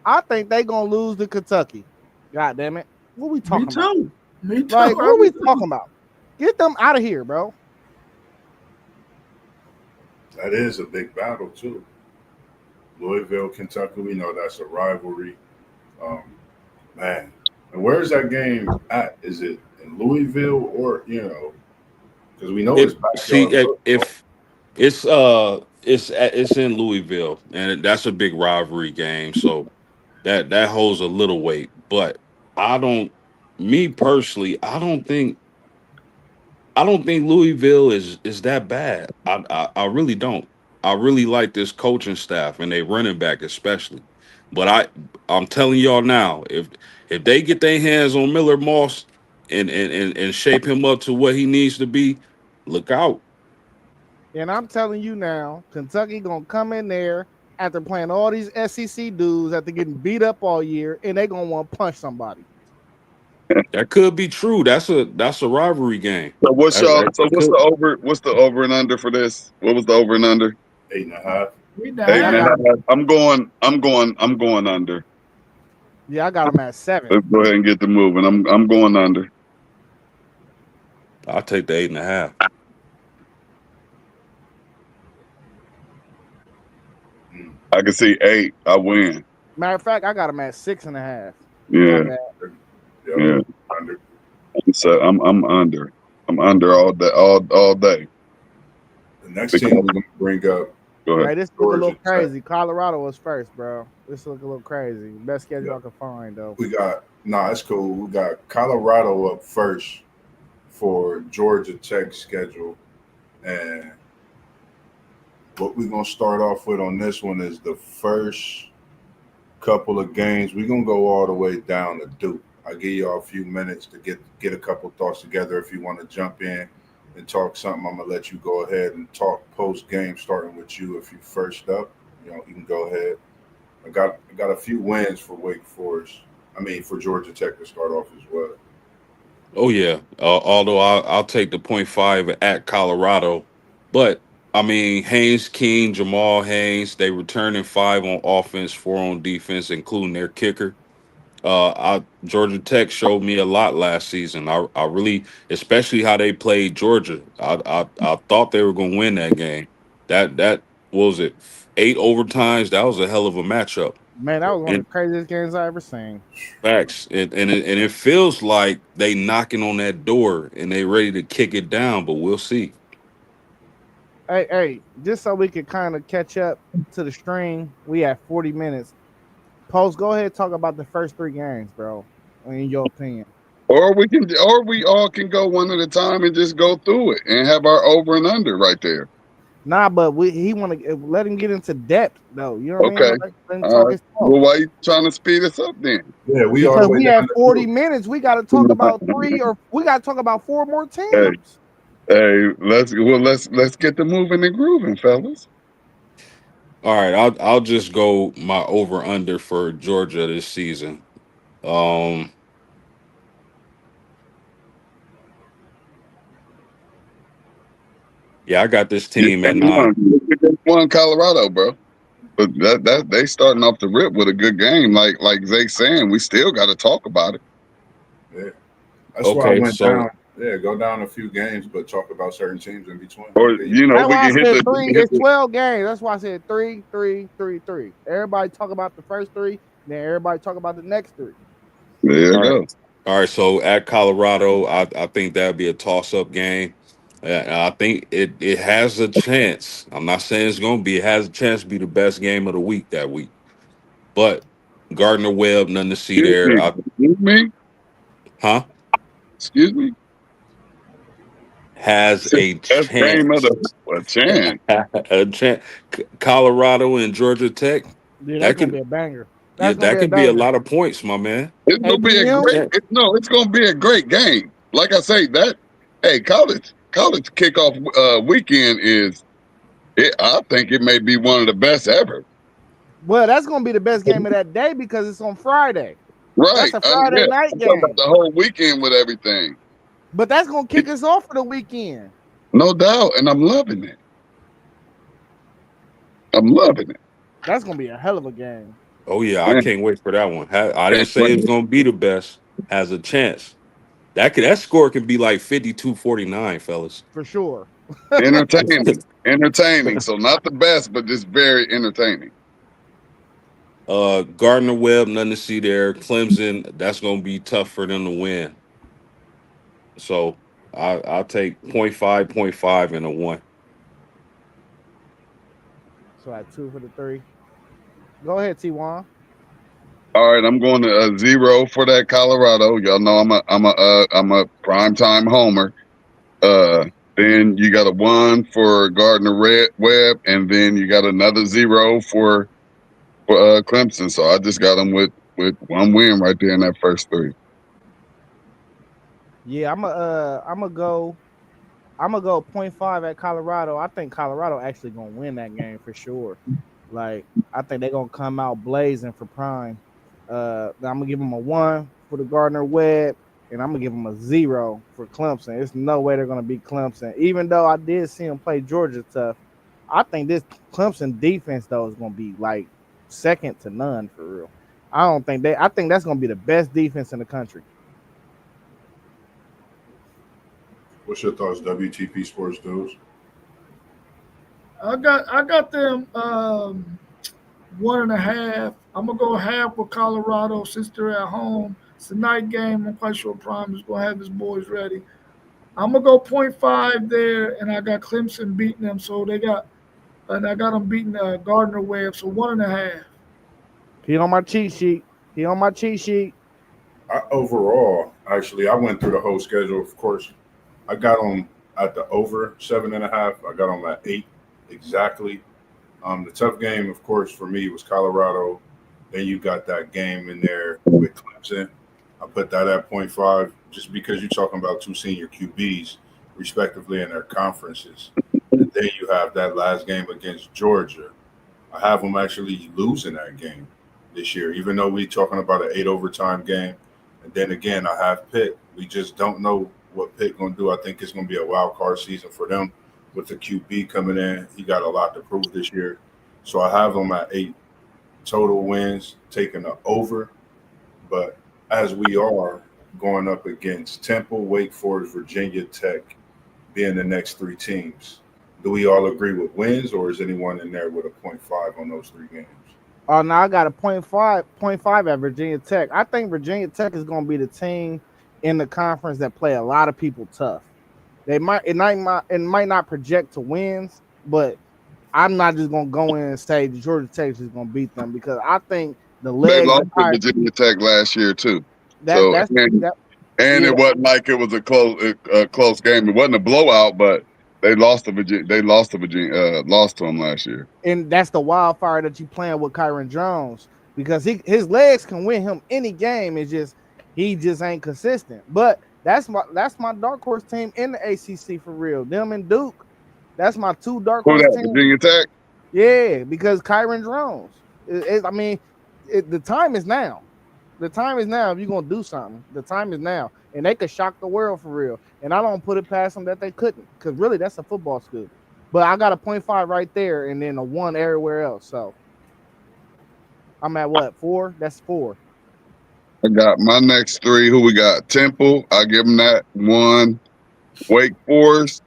I think they gonna lose to Kentucky. God damn it! What we talking about? Me too. Like, what are we talking about? Get them out of here, bro. That is a big battle too. Louisville, Kentucky. We know that's a rivalry. Man, and where's that game at? Is it in Louisville or because we know it's If it's in Louisville, and that's a big rivalry game, so that holds a little weight. But me personally, I don't think Louisville is that bad. I really don't. I really like this coaching staff and they running back especially. But I'm telling y'all now, if they get their hands on Miller Moss and shape him up to what he needs to be, look out. And I'm telling you now, Kentucky gonna come in there after playing all these SEC dudes after getting beat up all year, and they gonna want to punch somebody. That could be true. That's a rivalry game. So what's the over and under for this? What was the over and under? 8.5. 8.5. I'm going under. Yeah, I got them at 7. Let's go ahead and get the moving. I'm going under. I'll take the 8.5. I can see 8. I win. Matter of fact, I got them at 6.5. Yeah. Yeah. Under. So I'm under. I'm under all day. All day. The next team we're gonna bring up. Go ahead. Right, this look a little crazy. Colorado was first, bro. This look a little crazy. Best schedule I can find, though. We got it's cool. We got Colorado up first for Georgia Tech schedule, and what we're gonna start off with on this one is the first couple of games. We're gonna go all the way down to Duke. I'll give y'all a few minutes to get a couple thoughts together. If you want to jump in and talk something, I'm gonna let you go ahead and talk post game, starting with you. If you first up, you can go ahead. I got a few wins for Wake Forest. For Georgia Tech to start off as well. Oh yeah. Although I'll take the 0.5 at Colorado, but Haynes King, Jamal Haynes, they returning 5 on offense, 4 on defense, including their kicker. Georgia Tech showed me a lot last season. I really, especially how they played Georgia. I thought they were going to win that game. That what was it, 8 overtimes. That was a hell of a matchup. Man, that was one of And the craziest games I ever seen. facts. And it feels like they knocking on that door and they ready to kick it down, but we'll see. Hey, just so we could kind of catch up to the stream, we have 40 minutes. Post, go ahead and talk about the first 3 games, bro. In your opinion. Or we all can go one at a time and just go through it and have our over and under right there. Nah, but he want to let him get into depth though. You know what I Okay. mean? Let him All talk right. his talk. Well, why you trying to speed us up then? Yeah, we all Because the way we down have the 40 field. minutes. We got to talk about we got to talk about 4 more Hey, teams. hey, let's get the moving and grooving, fellas. All right, I'll just go my over under for Georgia this season. Um, yeah, I got this You team at just 9. won Colorado, bro. But that they starting off the rip with a good game. Like Zay saying, we still got to talk about it. Yeah, that's why I Okay, went so down. Yeah, go down a few games, but talk about certain teams in between. Or Okay, That's we why I can hit said the 3. It's 12 games. That's why I said 3, 3, 3, 3. Everybody talk about the first 3, then everybody talk about the next 3. there all it right, goes. all right. So at Colorado, I think that'd be a toss up game. I think it has a chance. I'm not saying it's gonna be. It has a chance to be the best game of the week that week. But Gardner Webb, nothing to see Excuse there. me. Excuse me. Huh? Excuse me. Has a Best game of chance. the a chance. A chance. Colorado and Georgia Tech. Yeah, that's That gonna can be a banger. Yeah, That's gonna that be a can be a banger. lot of points, my man. It's gonna 8 be a p.m. great. Yeah. It's gonna be a great game. Like I say, that hey, college kickoff weekend is. I think it may be one of the best ever. Well, that's gonna be the best game of that day because it's on Friday. Right? That's a Friday Yeah. night I'm talking about game. the whole weekend with everything. But that's gonna kick us off for the weekend. No doubt, and I'm loving it. I'm loving it. That's gonna be a hell of a game. Oh yeah, I Man, can't wait for that one. I didn't can't say wait. it's gonna be the best. Has a chance. That score can be like 52-49, fellas. For sure. Entertaining, entertaining. So not the best, but just very entertaining. Gardner Webb, nothing to see there. Clemson, that's gonna be tough for them to win. So I'll take 0.5, 0.5, and a 1. So at 2 for the 3. Go ahead, T1. All right, I'm going to 0 for that Colorado. Y'all know I'm a primetime homer. Then you got a 1 for Webb, and then you got another 0 for Clemson. So I just got them with one win right there in that first 3. Yeah, I'm gonna go 0.5 at Colorado. I think Colorado actually gonna win that game for sure. Like I think they're gonna come out blazing for prime. I'm gonna give them a 1 for the Gardner Webb, and I'm gonna give them a 0 for Clemson. There's no way they're gonna beat Clemson. Even though I did see them play Georgia tough, I think this Clemson defense though is gonna be like second to none for real. I think that's gonna be the best defense in the country. what's your thoughts, WTP Sports Dudes? I got them 1.5. I'm gonna go half with Colorado since they're at home. It's a night game. I'm quite sure Prime is gonna have his boys ready. I'm gonna go 0.5 there, and I got Clemson beating them. And I got them beating Gardner Webb. So 1.5. He on my cheat sheet. He on my cheat sheet. Overall, actually, I went through the whole schedule. Of course, I got them at the over 7.5. I got them at 8 exactly. The tough game, of course, for me was Colorado. Then you got that game in there with Clemson. I put that at 0.5 just because you're talking about 2 senior QBs, respectively, in their conferences. And then you have that last game against Georgia. I have them actually losing that game this year, even though we're talking about an 8 overtime game. And then again, I have Pitt. We just don't know what Pitt going to do. I think it's going to be a wild card season for them with the QB coming in. He got a lot to prove this year. So I have them at 8 total wins, taking the over. But as we are going up against Temple, Wake Forest, Virginia Tech, being the next 3 teams, do we all agree with wins, or is anyone in there with a 0.5 on those 3 games? Oh, now I got a .5 at Virginia Tech. I think Virginia Tech is going to be the team in the conference that play a lot of people tough. It might not project to wins, but I'm not just going to go in and say Georgia Tech is going to beat them because I think the They legs lost of to Virginia Tech last year too. that So that's that and yeah, it wasn't like it was a close game. It wasn't a blowout, but they lost to Virginia. They lost to Virginia. Lost to them last year. and that's the wildfire that you playing with Kyron Jones because his legs can win him any game. It's just he just ain't consistent. But that's my dark horse team in the ACC for real. Them and Duke. That's my two dark Who horse that? teams. Virginia Tech. Yeah, because Kyron Jones. The time is now. The time is now. If you're gonna do something, the time is now, and they could shock the world for real. And I don't put it past them that they couldn't, because really that's a football school. But I got a .5 right there, and then a 1 everywhere else. So I'm at what 4? That's 4. I got my next 3. Who we got? Temple. I give them that 1. Wake Forest.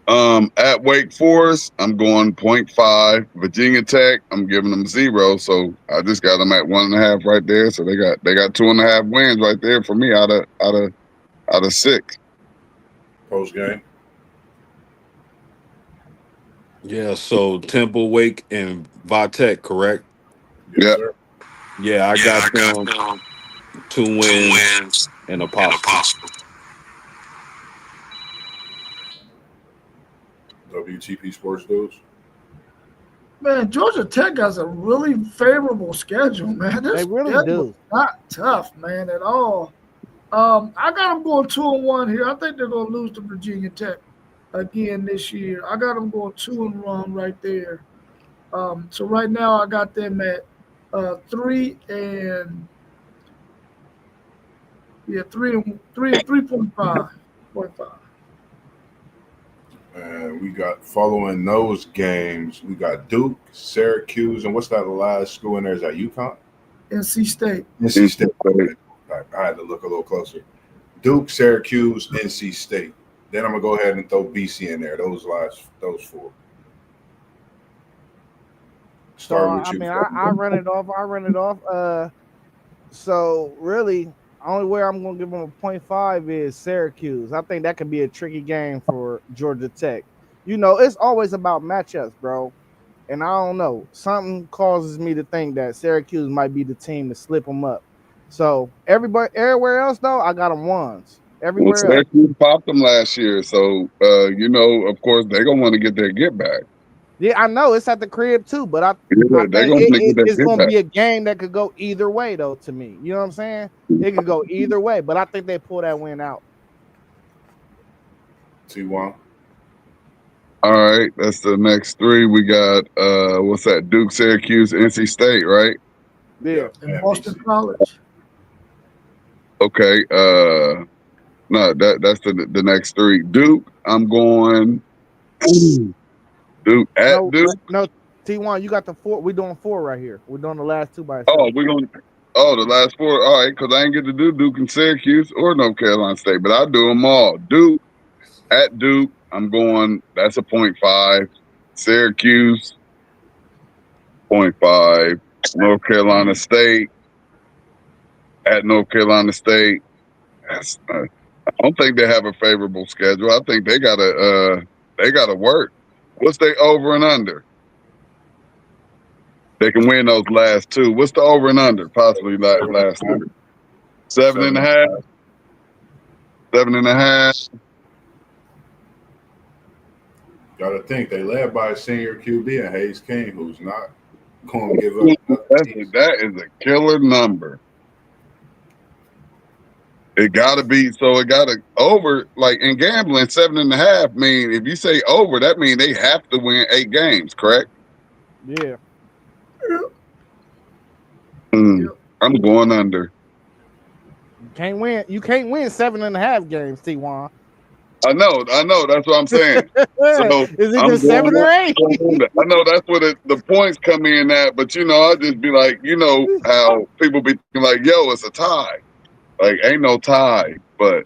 At Wake Forest, I'm going .5. Virginia Tech, I'm giving them 0. So I just got them at 1.5 right there. So they got 2.5 wins right there for me out of 6. Post game. Yeah, so Temple, Wake, and Vitek, correct? Yes, Yeah. sir. Yeah, I got them 2 wins and a possible. WTP Sports Dudes. Man, Georgia Tech has a really favorable schedule, man. They really do. Not tough, man, at all. I got them going 2-1 here. I think they're going to lose to Virginia Tech again this year. I got them going 2-1 right there. So right now I got them at 3.5. And we got following those games, we got Duke, Syracuse, and what's that last school in there? Is that UConn? NC State. NC State. Okay. I had to look a little closer. Duke, Syracuse, NC State. Then I'm gonna go ahead and throw BC in there. Those 4. Start with you. I run it off. So really, only way I'm gonna give them a .5 is Syracuse. I think that could be a tricky game for Georgia Tech. It's always about matchups, bro. And I don't know. Something causes me to think that Syracuse might be the team to slip them up. So everywhere else though, I got them 1s. Everywhere else. Syracuse popped them last year, so of course they're gonna want to get their get back. Yeah, I know it's at the crib too, but I Yeah, think it's going to be a game that could go either way, though. To me, you know what I'm saying? It could go either way, but I think they pull that win out. T1. All right, that's the next 3. We got what's that? Duke, Syracuse, NC State, right? Yeah, And Boston College. Okay. No, that's the next 3. Duke, I'm going. Duke at Duke. No, T1, you got the 4. We're doing 4 right here. We're doing the last 2 by itself. The last 4. All right, because I ain't get to do Duke and Syracuse or North Carolina State, but I'll do them all. Duke at Duke, I'm going. That's a .5. Syracuse, .5. North Carolina State at North Carolina State. I don't think they have a favorable schedule. I think they gotta work. What's their over and under? They can win those last 2. What's the over and under? Possibly last 2. 7.5. 7.5. Got to think they led by a senior QB and Hayes King, who's not going to give up. That is a killer number. It got to be, so it got to over, like in gambling, 7.5 mean, if you say over, that means they have to win 8 games, correct? Yeah. I'm going under. You can't win 7.5 games, T1. I know. That's what I'm saying. So is it just 7 or 8? I know that's where the points come in at, but I'll just be like, how people be thinking like, yo, it's a tie. Like, ain't no tie, but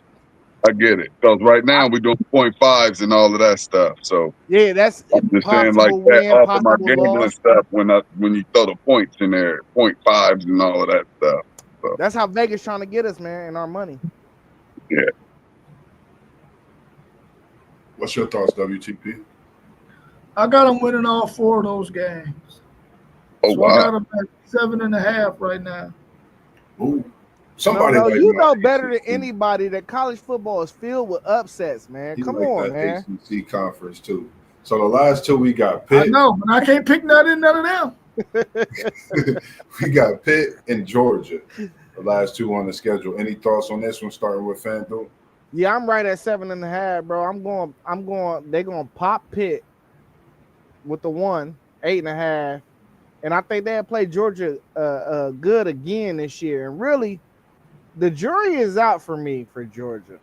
I get it. Because right now we're doing 0.5s and all of that stuff. So Yeah, that's I'm just saying like possible that win, off of my possible gambling loss. stuff when you throw the points in there, 0.5s and all of that stuff. So That's how Vegas trying to get us, man, and our money. yeah. What's your thoughts, WTP? I got them winning all 4 of those games. Oh So I got wow. them at 7.5 right now. Ooh, somebody No, like you my know better than ACC. anybody that college football is filled with upsets, man. He Come like on, that man. ACC conference too. So the last 2 we got I Pitt. know, but I can't pick none of them. We got Pitt and Georgia. The last 2 on the schedule. Any thoughts on this one? Starting with FanDuel. Yeah, I'm right at 7.5, bro. I'm going. They're gonna pop Pitt with the 1, 8.5, and I think they'll play Georgia good again this year. And really, the jury is out for me for Georgia.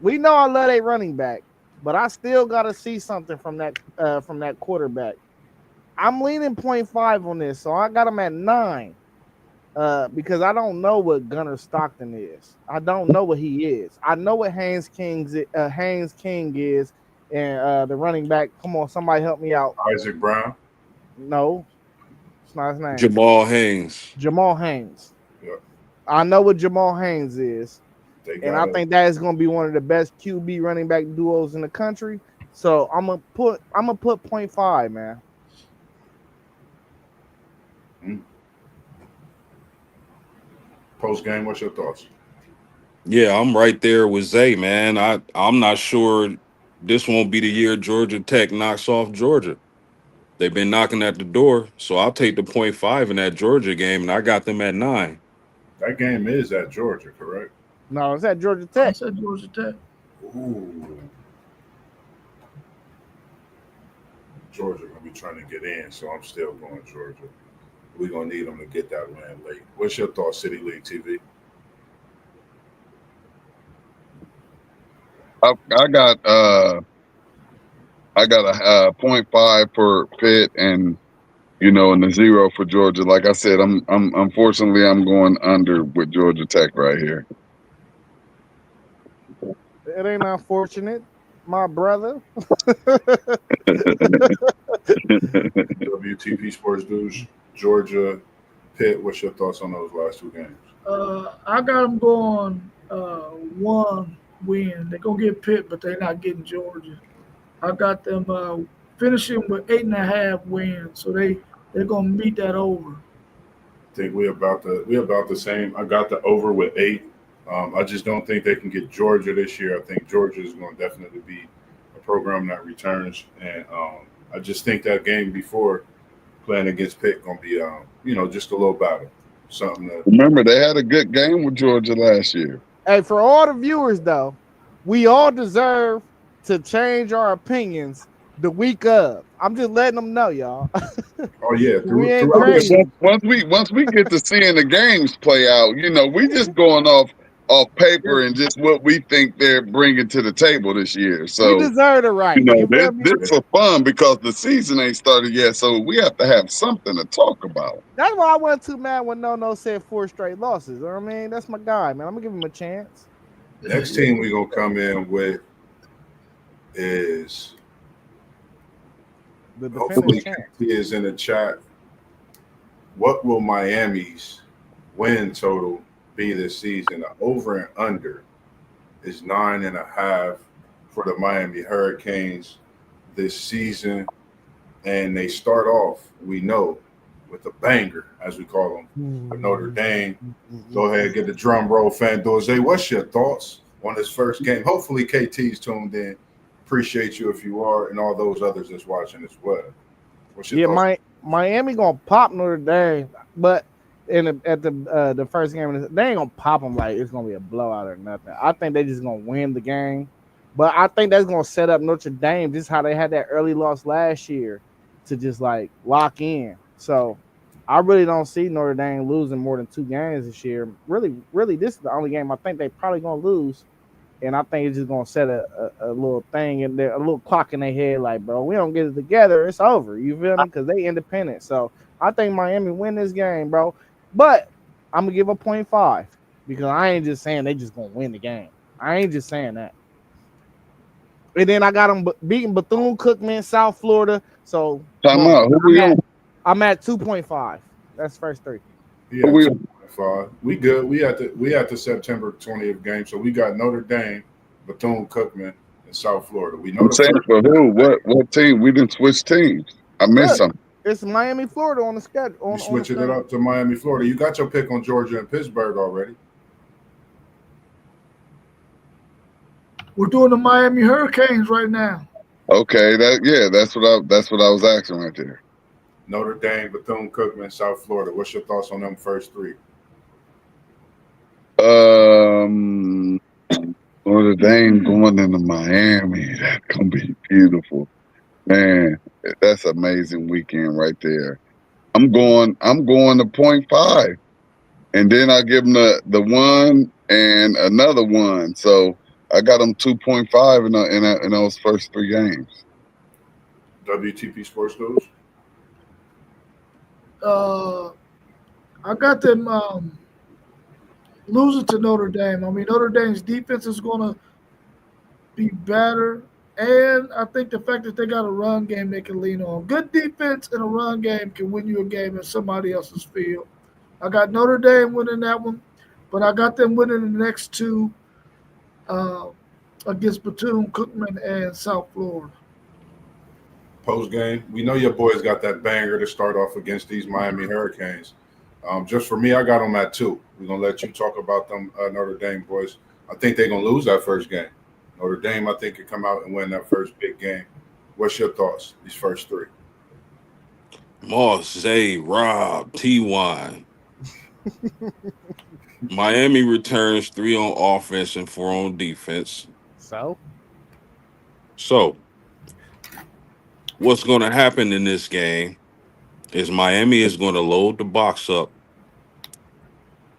We know I love a running back, but I still got to see something from that quarterback. I'm leaning 0.5 on this, so I got him at 9. Because I don't know what Gunnar Stockton is. I don't know what he is. I know what Haynes King is, and the running back. Come on, somebody help me out. Isaac Brown. No, it's not his name. Jamal Haynes. Jamal Haynes. Yep. I know what Jamal Haynes is, They and got I think that is going to be one of the best QB running back duos in the country. So I'm gonna put 0.5, man. Post game. What's your thoughts? Yeah, I'm right there with Zay, man. I'm not sure this won't be the year Georgia Tech knocks off Georgia. They've been knocking at the door, so I'll take the 0.5 in that Georgia game, and I got them at 9. That game is at Georgia, correct? No, it's at Georgia I Tech. said Georgia Tech. Ooh. Georgia gonna be trying to get in, so I'm still going Georgia. We're gonna need them to get that win late. What's your thoughts, City League TV? I got a 0.5 for Pitt and and the 0 for Georgia. Like I said, I'm unfortunately I'm going under with Georgia Tech right here. It ain't unfortunate, my brother. WTP Sports News, Georgia, Pitt. What's your thoughts on those last 2 games? I got them going 1 win. They're going to get Pitt, but they're not getting Georgia. I got them finishing with 8.5 wins, so they're going to meet that over. I think we're about the same. I got the over with 8. I just don't think they can get Georgia this year. I think Georgia is going to definitely be a program that returns, and I just think that game before playing against Pitt going to be just a little battle, something that. Remember, they had a good game with Georgia last year. Hey, for all the viewers though, we all deserve to change our opinions the week of. I'm just letting them know, y'all. Oh yeah, We ain't throughout the crazy. Once we get to seeing the games play out, we just going off paper and just what we think they're bringing to the table this year. So We deserve it, right? You feel me? this for fun because the season ain't started yet, so we have to have something to talk about. That's why I wasn't too mad when No said 4 straight losses. You know what I mean? That's my guy, man. I'm gonna give him a chance. Next team we're gonna come in with is The hopefully defending champ. he is in the chat. What will Miami's win total be this season? The over and under is 9.5 for the Miami Hurricanes this season, and they start off, we know, with a banger, as we call them, for Notre Dame. Go ahead, get the drum roll, FanDuel. What's your thoughts on this first game? Hopefully KT's tuned in. Appreciate you if you are, and all those others that's watching as well. What's your thoughts? Miami gonna pop Notre Dame, but at the first game, they ain't gonna pop them like it's gonna be a blowout or nothing. I think they just gonna win the game, but I think that's gonna set up Notre Dame just how they had that early loss last year to just like lock in. So I really don't see Notre Dame losing more than 2 games this year. Really, this is the only game I think they probably gonna lose. And I think it's just gonna set a little thing in there, a little clock in their head, like, bro, we don't get it together, it's over. You feel me? Because they independent. So I think Miami win this game, bro. But I'm gonna give a 0.5 because I ain't just saying they just gonna win the game. I ain't just saying that. And then I got them beating Bethune-Cookman, South Florida. So Time out. Who we on? I'm at 2.5. That's first three. Yeah, we- 2.5. We good. We at the September 20th game, so we got Notre Dame, Bethune-Cookman, and South Florida. We know I'm the saying first. for who? What team? We didn't switch teams. I missed Look, something. It's Miami, Florida on the schedule. You switching it up to Miami, Florida. You got your pick on Georgia and Pittsburgh already. We're doing the Miami Hurricanes right now. Okay, that's what I was asking right there. Notre Dame, Bethune-Cookman, South Florida. What's your thoughts on them first three? Notre Dame going into Miami. That's gonna be beautiful, man. That's amazing weekend right there. I'm going to 0.5, and then I give them the one and another one. So I got them 2.5 in those first three games. WTP Sports News. I got them losing to Notre Dame. I mean, Notre Dame's defense is going to be better. And I think the fact that they got a run game they can lean on. Good defense and a run game can win you a game in somebody else's field. I got Notre Dame winning that one, but I got them winning the next two against Bethune-Cookman and South Florida. Post game, we know your boys got that banger to start off against these Miami Hurricanes. Just for me, I got them at 2. We're gonna let you talk about them Notre Dame boys. I think they're gonna lose that first game. Notre Dame, I think, could come out and win that first big game. What's your thoughts? These first three. Moss, Zay, Rob, T-Wine. Miami returns 3 on offense and 4 on defense. So what's going to happen in this game is Miami is going to load the box up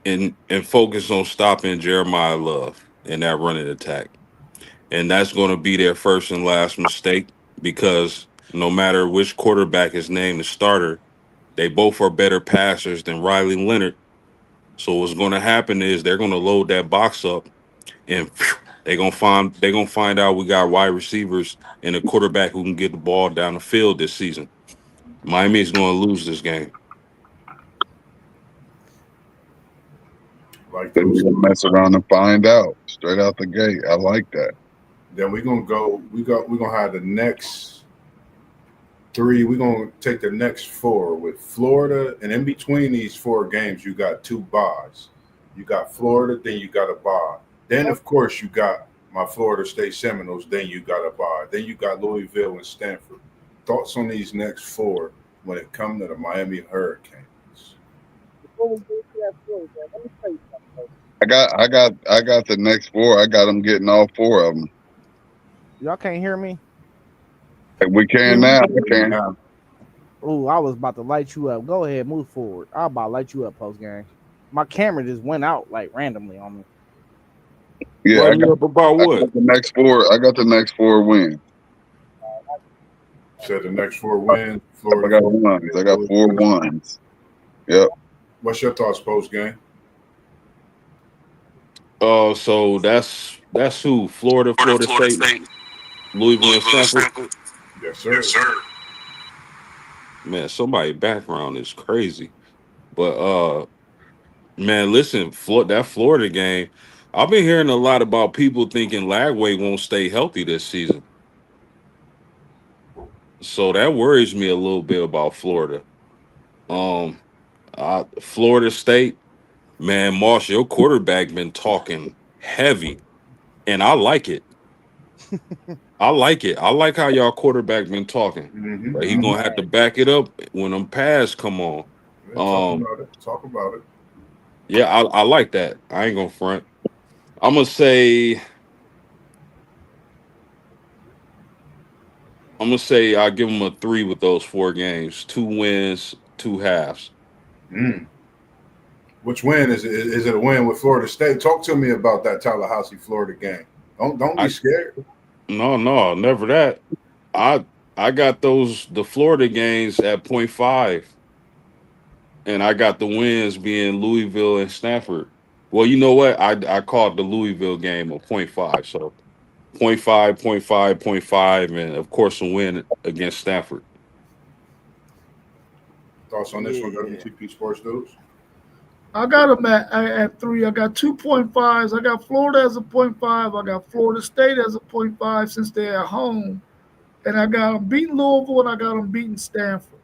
and focus on stopping Jeremiah Love in that running attack. And that's going to be their first and last mistake, because no matter which quarterback is named the starter, they both are better passers than Riley Leonard. So what's going to happen is they're going to load that box up, and they're going to find out we got wide receivers and a quarterback who can get the ball down the field this season. Miami is going to lose this game. Like Then we're gonna mess around and find out straight out the gate. I like that. Then we're gonna go. We're gonna have the next 3. We're gonna take the next 4 with Florida, and in between these 4 games, you got 2 byes. You got Florida, then you got a bye. Then of course you got my Florida State Seminoles. Then you got a bye. Then you got Louisville and Stanford. Thoughts on these next 4 when it comes to the Miami Hurricanes? I got the next 4. I got them getting all 4 of them. y'all can't hear me? We can now. We can. Oh, I was about to light you up. Go ahead, move forward. I was about to light you up post game. My camera just went out like randomly on me. Yeah, Light me up about what? I got the next 4. I got the next 4 wins. Said the next 4 wins. I Florida. got ones. I got 4 ones. Yep. What's your thoughts post game? So that's who? Florida State, Louisville, and Stanford. Yes, sir. Man, somebody's background is crazy. But man, listen, that Florida game, I've been hearing a lot about people thinking Lagway won't stay healthy this season. So that worries me a little bit about Florida. Florida State, man, Moss, your quarterback been talking heavy, and I like it. I like it. I like how y'all quarterback been talking. Mm-hmm. But he gonna have to back it up when them pads come on. Talk about it. Yeah, I like that. I ain't gonna front. I'm gonna say I give him a 3 with those 4 games, 2 wins, 2 halves. Which win is it? Is it a win with Florida State? Talk to me about that Tallahassee, Florida game. Don't be scared. No, never that. I got the Florida games at 0.5, and I got the wins being Louisville and Stanford. Well, you know what? I called the Louisville game a .5, so .5, .5, .5, and of course a win against Stanford. Thoughts on this one, Yeah. WTP Sports News? I got them at 3. I got 2.5s. I got Florida as a 0.5. I got Florida State as a 0.5 since they're at home. And I got them beating Louisville and I got them beating Stanford.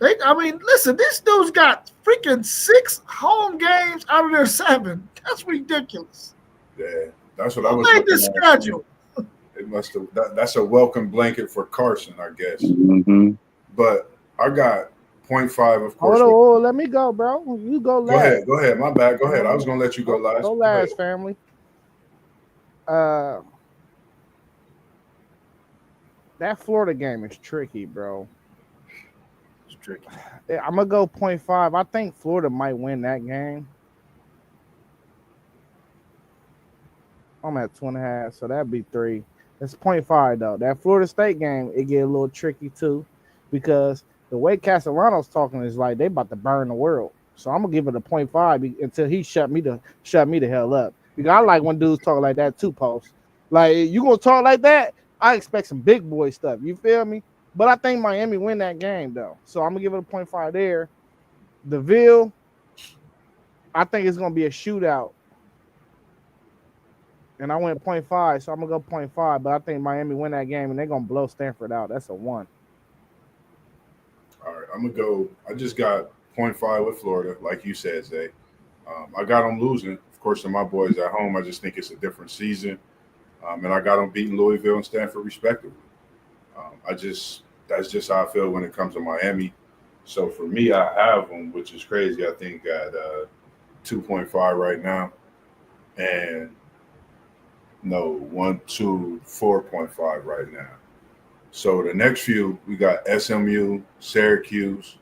Listen, this dude's got freaking 6 home games out of their 7. That's ridiculous. Yeah, that's what I Who was made looking this at. schedule? It must have. That's a welcome blanket for Carson, I guess. Mm-hmm. But I got 0.5, of course. Hold on, let me go, bro. You go last. Go ahead. My bad. Go ahead. I was gonna let you go last. Go last, family. That Florida game is tricky, bro. It's tricky. I'm gonna go 0.5. I think Florida might win that game. I'm at 2.5, so that'd be 3. It's 0.5 though. That Florida State game, it get a little tricky too, because the way Castellanos talking is like they about to burn the world. So I'm gonna give it a 0.5 until he shut me the hell up. Because I like when dudes talk like that too, Post. Like you gonna talk like that, I expect some big boy stuff. You feel me? But I think Miami win that game though. So I'm gonna give it a 0.5 there. DeVille, I think it's gonna be a shootout. And I went 0.5, so I'm gonna go 0.5. But I think Miami win that game and they're gonna blow Stanford out. That's a 1. All right, I'm gonna go. I just got 0.5 with Florida, like you said, Zay. I got them losing. Of course, to my boys at home, I just think it's a different season, and I got them beating Louisville and Stanford respectively. That's just how I feel when it comes to Miami. So for me, I have them, which is crazy. I think at 2.5 right now, and no 4.5 right now. So the next few, we got SMU, Syracuse,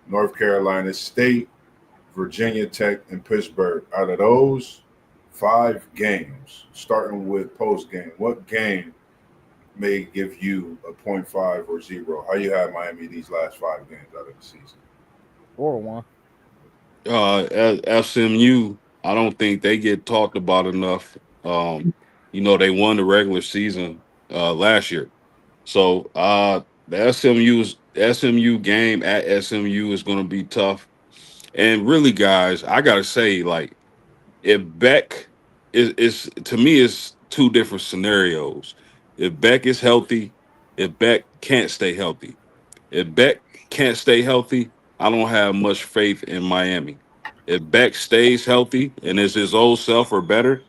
North Carolina State, Virginia Tech, and Pittsburgh. Out of those 5 games, starting with post game, what game may give you a 0.5 or 0? How you have Miami these last 5 games out of the season? 4-1. SMU, I don't think they get talked about enough. They won the regular season last year. So the SMU game at SMU is going to be tough. And really, guys, I gotta say, like, if Beck is to me, it's 2 different scenarios. If Beck is healthy, if Beck can't stay healthy. If Beck can't stay healthy, I don't have much faith in Miami. If Beck stays healthy and is his old self or better,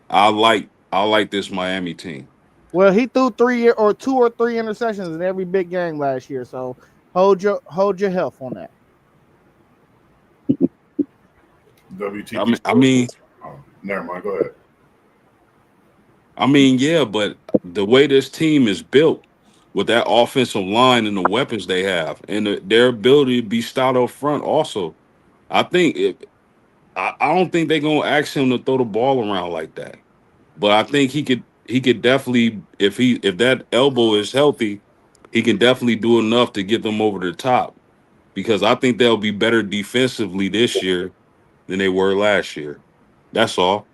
I like this Miami team. Well, he threw 2 or 3 interceptions in every big game last year. So hold your health on that. WTP. Never mind. Go ahead. Yeah, but the way this team is built with that offensive line and the weapons they have and their ability to be stout up front also, I think I don't think they're gonna ask him to throw the ball around like that. But I think he could definitely, if that elbow is healthy, he can definitely do enough to get them over the top, because I think they'll be better defensively this year than they were last year. That's all.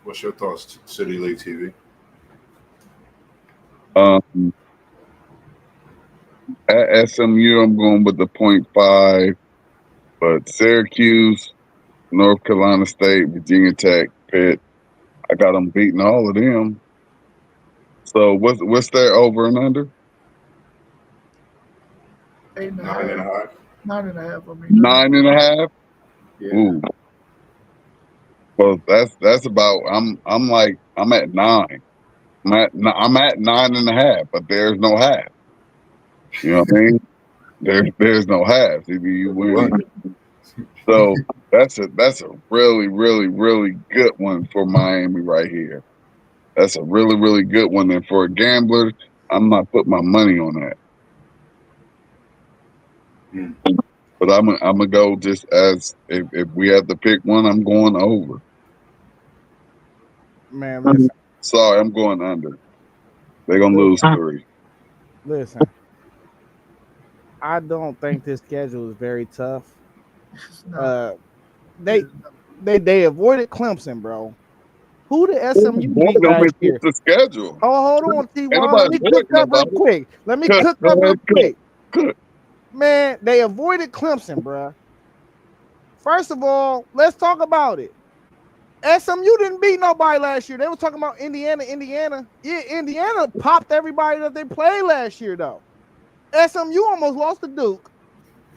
What's your thoughts, City League TV? At SMU, I'm going with the 0.5, but Syracuse, North Carolina State, Virginia Tech, Pitt, I got them beating all of them. So what's their over and under? 8.5. 9.5. 9.5. Yeah. Ooh. Well, that's about. I'm at 9. I'm at 9.5, but there's no half. You know what I mean? There's no halves. Either you win. So that's a really, really, really good one for Miami right here. That's a really, really good one. And for a gambler, I'm not putting my money on that. But I'm gonna go just as if we have to pick one, I'm going over. Man, listen. Sorry, I'm going under. They're gonna lose 3. Listen. I don't think this schedule is very tough. It's not. Uh, they avoided Clemson, bro. Who did SMU Boy, beat don't last miss year? the schedule. Oh, hold on, Ain't T1. Let nobody me cook voting up real about it. quick. Let me Cut, cook go up real ahead, quick. cut. Man, they avoided Clemson, bro. First of all, let's talk about it. SMU didn't beat nobody last year. They were talking about Indiana. Yeah, Indiana popped everybody that they played last year, though. SMU almost lost to Duke.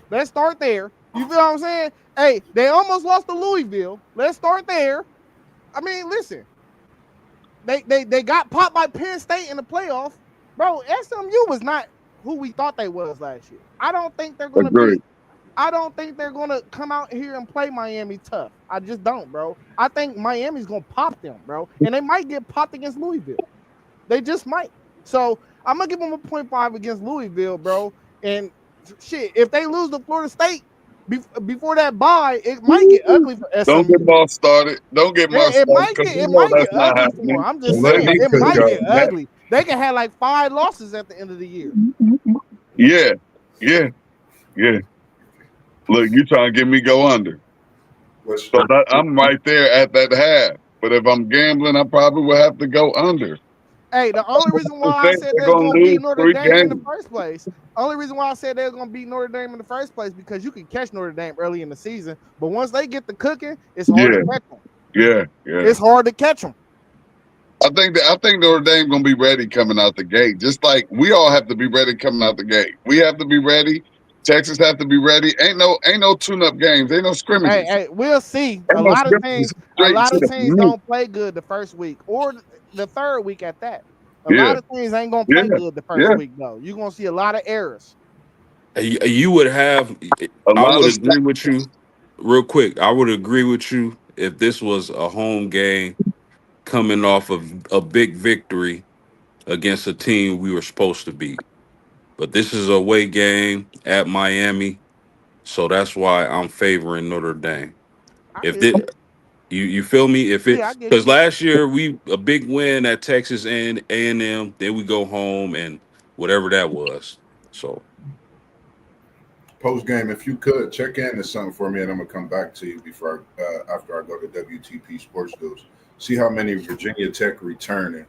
Let's start there. You feel what I'm saying? Hey, they almost lost to Louisville. Let's start there. I mean, listen. They got popped by Penn State in the playoff. Bro, SMU was not who we thought they was last year. I don't think they're gonna Agreed. come out here and play Miami tough. I just don't, bro. I think Miami's gonna pop them, bro. And they might get popped against Louisville. They just might. So I'm gonna give them a 0.5 against Louisville, bro. And shit, if they lose to Florida State before that bye, it might get ugly for Don't get SMU. Moss started. Don't get Moss It started might because get you it know might get that's not ugly for them. happening. I'm just Let saying me it cook might up. get ugly. They can have like 5 losses at the end of the year. Yeah. Look, you trying to get me go under. Let's So I'm right there at that half. But if I'm gambling, I probably will have to go under. Hey, the only reason why I said They're they're gonna gonna beat lose Notre 3 Dame in the games. first place. Only reason why I said they're gonna beat Notre Dame in the first place because you can catch Notre Dame early in the season, but once they get the cooking, it's hard to catch them. Yeah. It's hard to catch them. I think Notre Dame gonna be ready coming out the gate. Just like we all have to be ready coming out the gate. We have to be ready. Texas have to be ready. Ain't no tune-up games. Ain't no scrimmages. Hey, we'll see. Ain't A no lot of scrimmages. teams, Straight to the meat. don't play good the first week or the third week at that. A Yeah. lot of teams ain't gonna play good the first Yeah. week though. You're gonna see a lot of errors. You would have. A I lot would of agree with you. Real quick, I would agree with you if this was a home game coming off of a big victory against a team we were supposed to beat. But this is a away game at Miami, so that's why I'm favoring Notre Dame. I If get it. you feel me? If it Yeah, I get because you. last year we a big win at Texas and A&M, then we go home and whatever that was. So Post game, if you could check into something for me, and I'm gonna come back to you before after I go to WTP Sports News. See how many Virginia Tech returning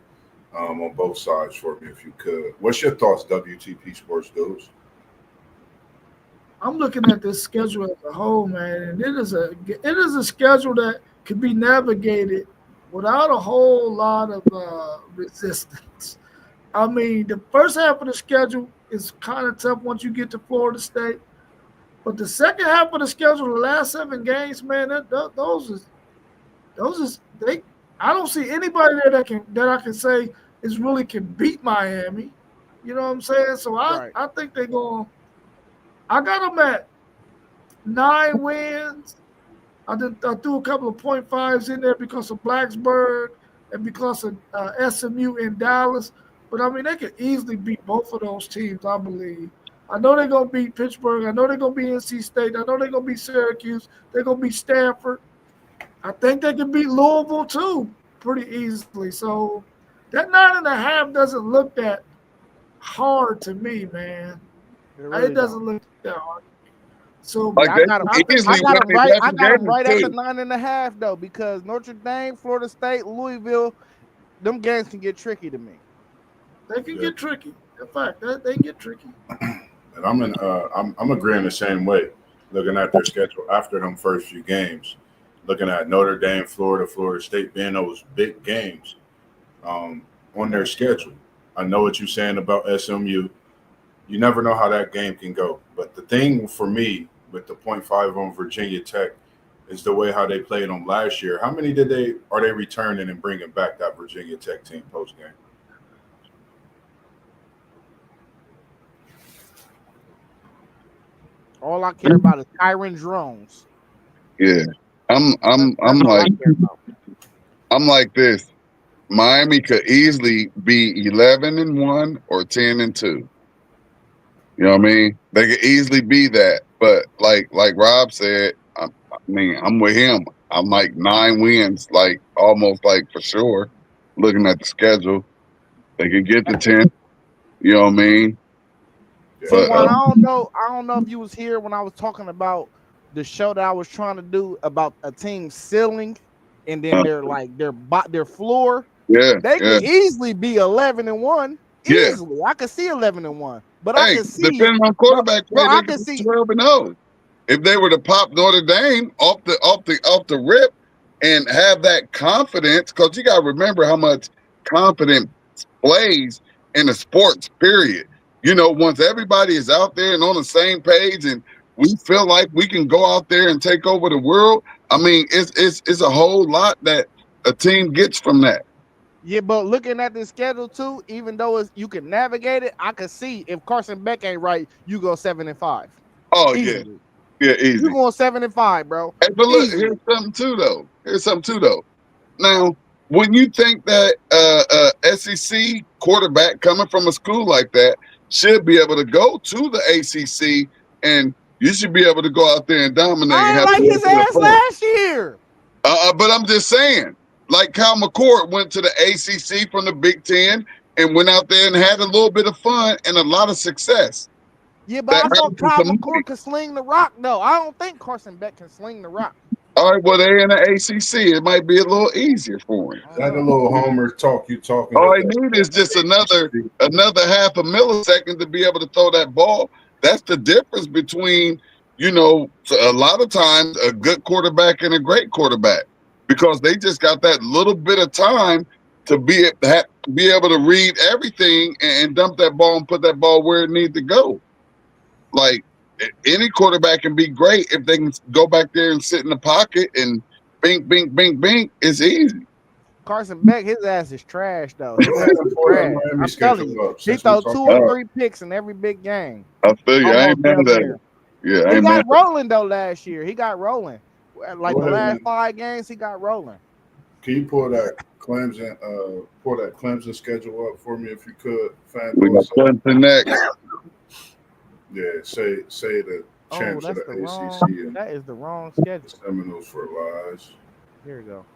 on both sides for me, if you could. What's your thoughts, WTP Sports News? I'm looking at this schedule as a whole, man, and it is a schedule that can be navigated without a whole lot of resistance. I mean, the first half of the schedule is kind of tough once you get to Florida State, but the second half of the schedule, the last 7 games, man, those is they. I don't see anybody there that I can say is really can beat Miami. You know what I'm saying? So Right. I think they're going. I got them at 9 wins. I threw a couple of 0.5s in there because of Blacksburg and because of SMU in Dallas. But, I mean, they could easily beat both of those teams, I believe. I know they're going to beat Pittsburgh. I know they're going to beat NC State. I know they're going to beat Syracuse. They're going to beat Stanford. I think they can beat Louisville, too, pretty easily. So that 9.5 doesn't look that hard to me, man. It doesn't look that hard. So Like I they got them. can easily I got win them right. I 11 got them games right at the too. 9.5 though, because Notre Dame, Florida State, Louisville, them games can get tricky to me. they can get tricky. In fact, they get tricky. And I'm agreeing the same way. Looking at their schedule after them first few games, looking at Notre Dame, Florida State being those big games on their schedule. I know what you're saying about SMU. You never know how that game can go. But the thing for me with the 0.5 on Virginia Tech is the way how they played them last year. How many are they returning and bringing back that Virginia Tech team post game? All I care about is Kyron Drones. Yeah. I'm That's all like I care about. I'm like this. Miami could easily be 11-1 or 10-2. You know what I mean? They could easily be that. But like Rob said, I'm with him. I'm like 9 wins, like almost like for sure. Looking at the schedule, they could get to 10. You know what I mean? See, But Juan, I don't know if you was here when I was talking about the show that I was trying to do about a team ceiling and then their floor. yeah, They yeah, could easily be 11-1. yeah. Easily. I could see 11-1. But I Hey, could see, depending on bro, quarterback bro, play, I they could could be see 12-0. If they were to pop Notre Dame off the rip and have that confidence, because you got to remember how much confidence plays in a sports. Period. Once everybody is out there and on the same page, and we feel like we can go out there and take over the world. I mean, it's a whole lot that a team gets from that. yeah, but looking at the schedule too, even though you can navigate it, I could see if Carson Beck ain't right, you go 7-5. Oh yeah, Easily. yeah, You easy. going 7-5, bro. Hey, but look, Easily. Here's something too, though. Now, when you think that SEC quarterback coming from a school like that should be able to go to the ACC, and you should be able to go out there and dominate and I have ain't a like little his bit of ass fun. last year. But I'm just saying, like Kyle McCord went to the ACC from the Big Ten and went out there and had a little bit of fun and a lot of success. Yeah, but That I thought earned him Kyle some money. McCord could sling the rock, though. I don't think Carson Beck can sling the rock. All right, well, they're in the ACC. It might be a little easier for him. I Is don't that a know. little Homer talk you talking All with I that need is just another ACC? half a millisecond to be able to throw that ball. That's the difference between, a lot of times a good quarterback and a great quarterback, because they just got that little bit of time to be able to read everything and dump that ball and put that ball where it needs to go. Like any quarterback can be great if they can go back there and sit in the pocket and bink, bink, bink, bink. It's easy. Carson Beck, his ass is trash, though. Go His ahead ass and is pull that trash. Miami I'm telling you. schedule up He since we're throw 2 talking or Uh, 3 picks in every big game. I feel you. I ain't Almost mad damn at near. it. Yeah, I He ain't got mad. rolling, though, last year. He got rolling. Like Go the ahead, last man. 5 games, he got rolling. Can you pull that Clemson schedule up for me if you could, We FanDuel? got Clemson next. Yeah, say the Oh, champs of that's the the ACC wrong. and That is the wrong the schedule. Seminoles for lies. Here we go.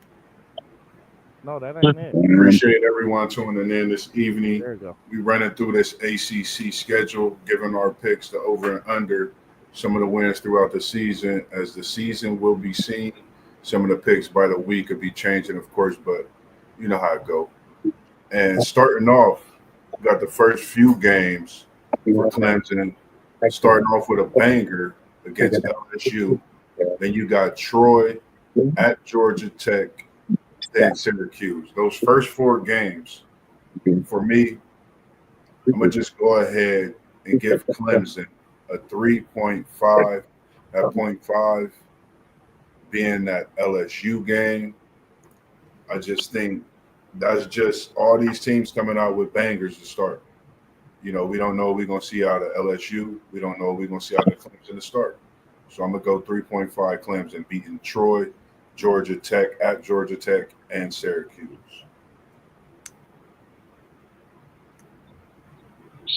No, that ain't it. Appreciate everyone tuning in this evening. There we go. We running through this ACC schedule, giving our picks to over and under some of the wins throughout the season. As the season will be seen, some of the picks by the week could be changing, of course, but you know how it go. And starting off, we got the first few games for Clemson, starting off with a banger against LSU. Then you got Troy at Georgia Tech and Syracuse. Those first 4 games, for me, I'm going to just go ahead and give Clemson a 3.5. That 0.5 being that LSU game. I just think that's just all these teams coming out with bangers to start. We don't know what we're going to see out of LSU. We don't know what we're going to see out of Clemson to start. So I'm going to go 3.5 Clemson beating Troy, Georgia Tech at Georgia Tech, and Syracuse.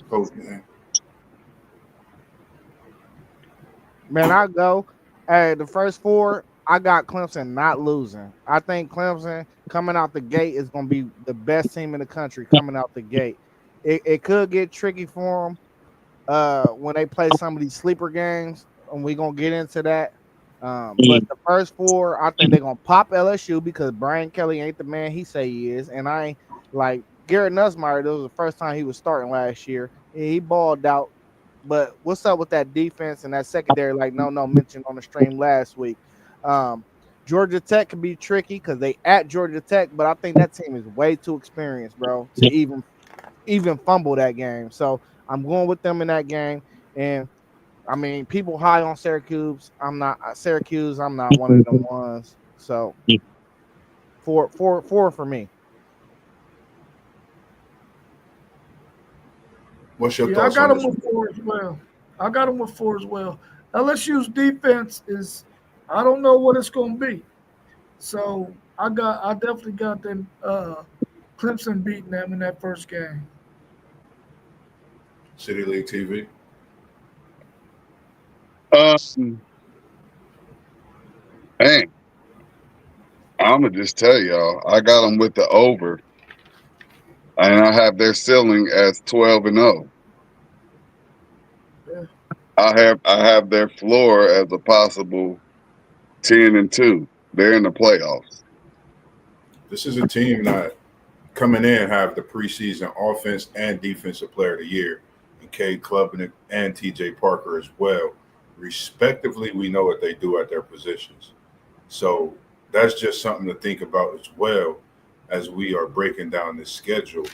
Coach, man. Man, I go. Hey, the first 4, I got Clemson not losing. I think Clemson coming out the gate is going to be the best team in the country coming out the gate. It could get tricky for them when they play some of these sleeper games, and we're going to get into that. But the first 4, I think they're going to pop LSU because Brian Kelly ain't the man he say he is. And I ain't like Garrett Nussmeier. That was the first time he was starting last year. He balled out. But what's up with that defense and that secondary? Like no mentioned on the stream last week. Georgia Tech can be tricky because they at Georgia Tech, but I think that team is way too experienced, bro, to even fumble that game. So I'm going with them in that game. And I mean, people high on Syracuse. I'm not Syracuse. I'm not one of them ones. So four for me. What's your Yeah, I thoughts got on them this with one? 4 as well. I got them with 4 as well. LSU's defense is, I don't know what it's going to be. So I definitely got them Clemson beating them in that first game. City League TV. Man, I'm gonna just tell y'all, I got them with the over, and I have their ceiling as 12-0. I have their floor as a possible 10-2. They're in the playoffs. This is a team that coming in have the preseason offense and defensive player of the year, and Cade Klubnik and TJ Parker as well. Respectively, we know what they do at their positions. So that's just something to think about as well as we are breaking down this schedule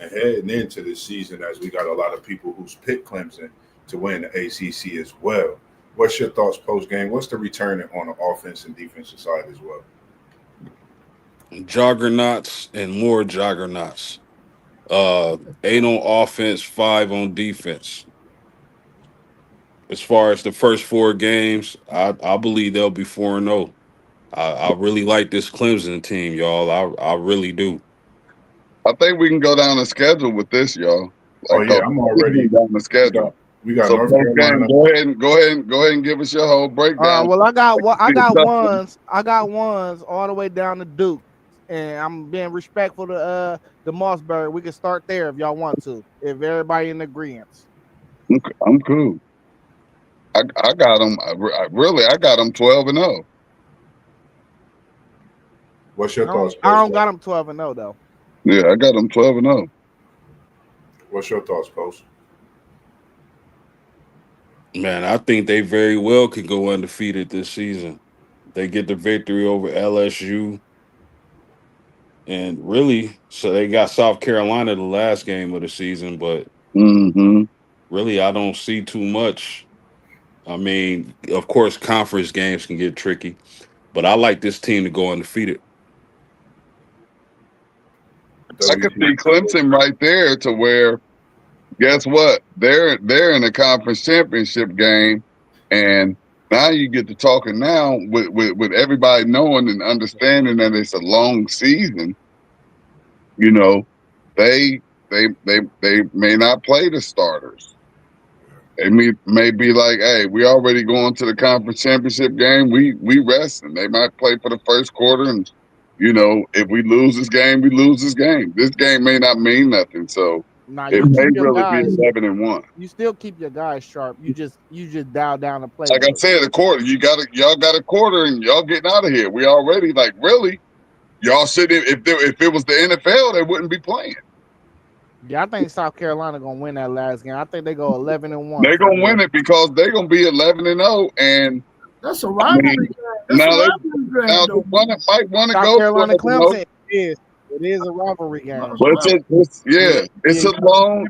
and heading into this season, as we got a lot of people who's picked Clemson to win the ACC as well. What's your thoughts post game? What's the return on the offense and defensive side as well? Juggernauts and more juggernauts. 8 on offense, 5 on defense. As far as the first 4 games, I believe they'll be 4-0. I really like this Clemson team, y'all. I really do. I think we can go down the schedule with this, y'all. Oh yeah, I'm already down the schedule. We got So North Carolina. go ahead and give us your whole breakdown. Well, I got ones all the way down to Duke, and I'm being respectful to the Mossberg. We can start there if y'all want to, if everybody in agreement. I'm cool. I got them. I got them 12-0. What's your thoughts? I don't got them 12-0 though. Yeah, I got them 12-0. What's your thoughts, Post? Man, I think they very well could go undefeated this season. They get the victory over LSU. And really, so they got South Carolina the last game of the season, but really I don't see too much. I mean, of course, conference games can get tricky, but I like this team to go undefeated. I could see Clemson right there to where, guess what? They're in a conference championship game, and now you get to talking now with everybody knowing and understanding that it's a long season. You know, they may not play the starters. They may be like, hey, we already going to the conference championship game. We resting. They might play for the first quarter, and you know, if we lose this game, we lose this game. This game may not mean nothing. So it may really be 11-1. You still keep your guys sharp. You just dial down the play. Like I said, a quarter. Y'all got a quarter, and y'all getting out of here. We already really. Y'all said if it was the NFL, they wouldn't be playing. Yeah, I think South Carolina gonna win that last game. I think they go 11-1. They're gonna win it because they're gonna be 11-0, and that's a rivalry game. Now they might want to go. South Carolina Clemson it is a rivalry game. But it's a long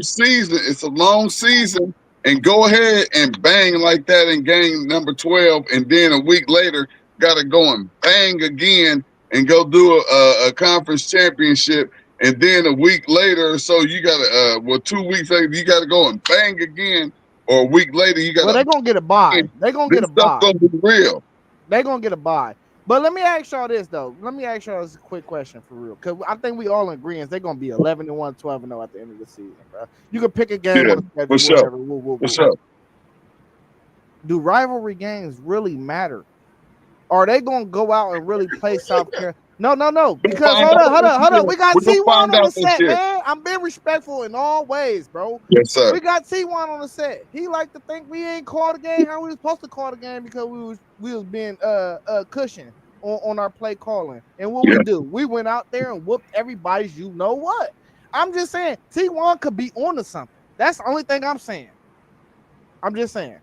season. It's a long season, and go ahead and bang like that in game number 12, and then a week later got to go and bang again and go do a conference championship. And then a week later, so you got to 2 weeks later, you got to go and bang again. Or a week later, you got. Well, they're gonna get a bye. They're gonna get a bye. Gonna be real. They're gonna get a bye. But let me ask y'all this though. Let me ask y'all this quick question for real, because I think we all agree they're gonna be 11-1, 12-0 at the end of the season, bro. You can pick a game on the schedule, for sure. Do rivalry games really matter? Are they gonna go out and really play South Carolina? No. Because hold up. We got T1 on the set, man. I'm being respectful in all ways, bro. Yes, sir. We got T1 on the set. He like to think we ain't called the game how we was supposed to call the game because we was being cushioned on our play calling. And what we do? We went out there and whooped everybody's you know what. I'm just saying T1 could be on to something. That's the only thing I'm saying. I'm just saying.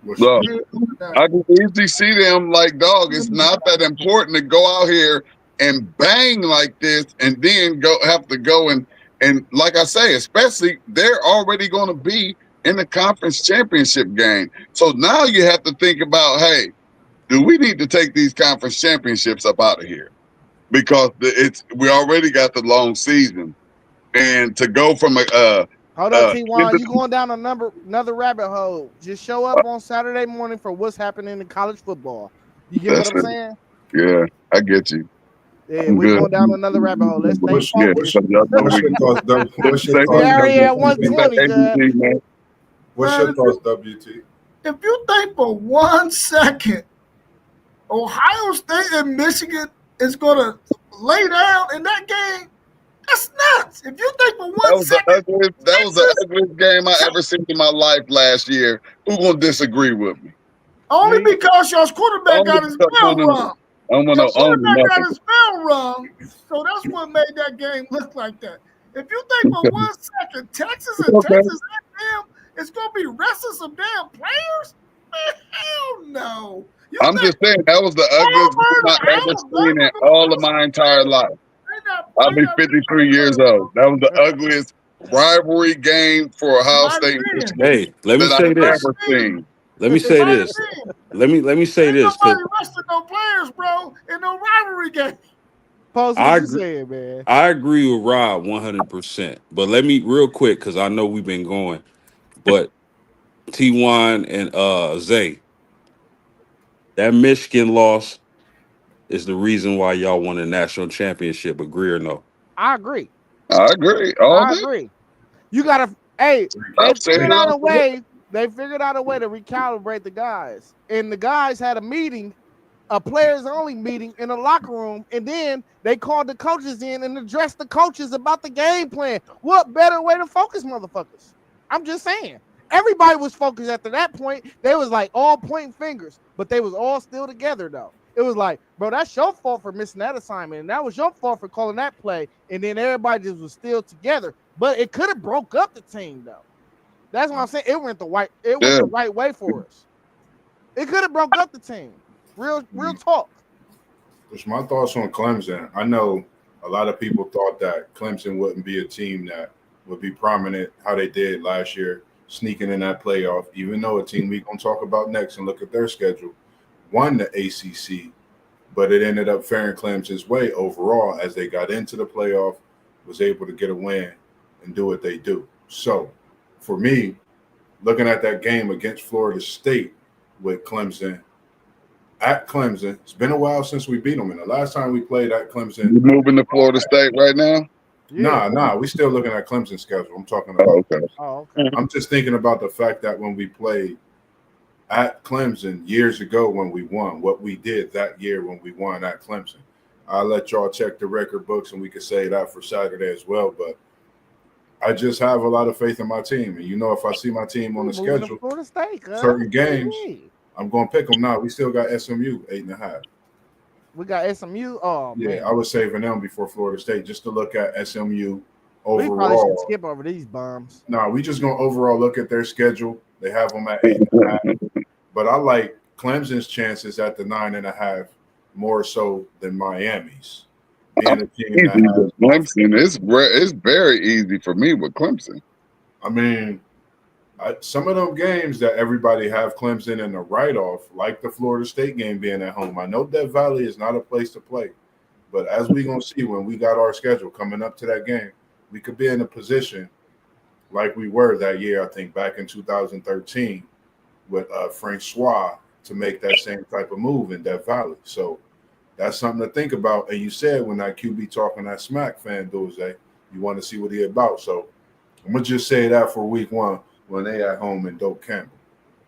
Look, I can easily see them like, dog, it's not that important to go out here and bang like this and then have to go and like I say, especially they're already going to be in the conference championship game. So now you have to think about, hey, do we need to take these conference championships up out of here? Because we already got the long season. And to go from hold up, T1, you going down another rabbit hole. Just show up on Saturday morning for what's happening in college football. You get what I'm saying? Yeah, I get you. Yeah, we're going down another rabbit hole. Let's stay focused. What's your thoughts, at 120, What's your thoughts, WT? If you think for 1 second Ohio State and Michigan is going to lay down in that game, that's nuts. If you think for 1 was the second. ugliest. That was the ugliest game I ever seen in my life last year. Who gonna disagree with me? Only Me? because your quarterback got his bell rung. I don't want Your no quarterback got nothing. his bell rung, so that's what made that game look like that. If you think for 1 second Texas and Okay. Texas A&M is going to be resting some damn players, man, hell no. You I'm think just saying that was the ugliest game I ever seen in all of my entire life. I'll be 53 years old. That was the ugliest rivalry game for Ohio State and Michigan Hey, let me that say I've this. ever seen. Let me say this. Let me say Ain't this because nobody resting no players, bro, in no rivalry game. Post I what you agree. said, man. I agree with Rob 100%. But let me real quick because I know we've been going. But T1 and Zay, that Michigan loss is the reason why y'all won a national championship. Agree or no? I agree. I agree. All I day. agree. You gotta. Hey, they I've said figured it out all a way. They figured out a way to recalibrate the guys, and the guys had a meeting, a players only meeting in the locker room, and then they called the coaches in and addressed the coaches about the game plan. What better way to focus, motherfuckers? I'm just saying. Everybody was focused after that point. They was like all pointing fingers, but they was all still together though. It was like, bro, that's your fault for missing that assignment, and that was your fault for calling that play. And then everybody just was still together. But it could have broke up the team though. That's what I'm saying. It went the right way for us. It could have broke up the team. Real talk. Just my thoughts on Clemson. I know a lot of people thought that Clemson wouldn't be a team that would be prominent how they did last year, sneaking in that playoff, even though a team we're going to talk about next and look at their schedule won the ACC, but it ended up faring Clemson's way overall as they got into the playoff, was able to get a win and do what they do. So for me, looking at that game against Florida State with Clemson, at Clemson, it's been a while since we beat them. And the last time we played at Clemson, You moving to Florida State right now? Yeah. nah, we still looking at Clemson's schedule. I'm talking about. Oh, okay. Oh, okay. I'm just thinking about the fact that when we played at Clemson years ago when we won, what we did that year when we won at Clemson. I'll let y'all check the record books and we could say that for Saturday as well. But I just have a lot of faith in my team. And if I see my team on the schedule, Florida State, certain games, I'm going to pick them now. We still got SMU 8.5. We got SMU. Oh, yeah, man. I was saving them before Florida State just to look at SMU overall. We probably should skip over these bums. No, we just going to overall look at their schedule. They have them at 8.5. But I like Clemson's chances at the 9.5 more so than Miami's. Being a team that has Clemson, it's very easy for me with Clemson. I mean, some of them games that everybody have Clemson in the write-off, like the Florida State game being at home. I know Death Valley is not a place to play, but as we're going to see when we got our schedule coming up to that game, we could be in a position like we were that year, I think, back in 2013 with Francois to make that same type of move in Death Valley. So that's something to think about. And you said when that QB talking that smack, fan Thursday, you want to see what he about. So I'm going to just say that for week one when they at home in Doak Campbell.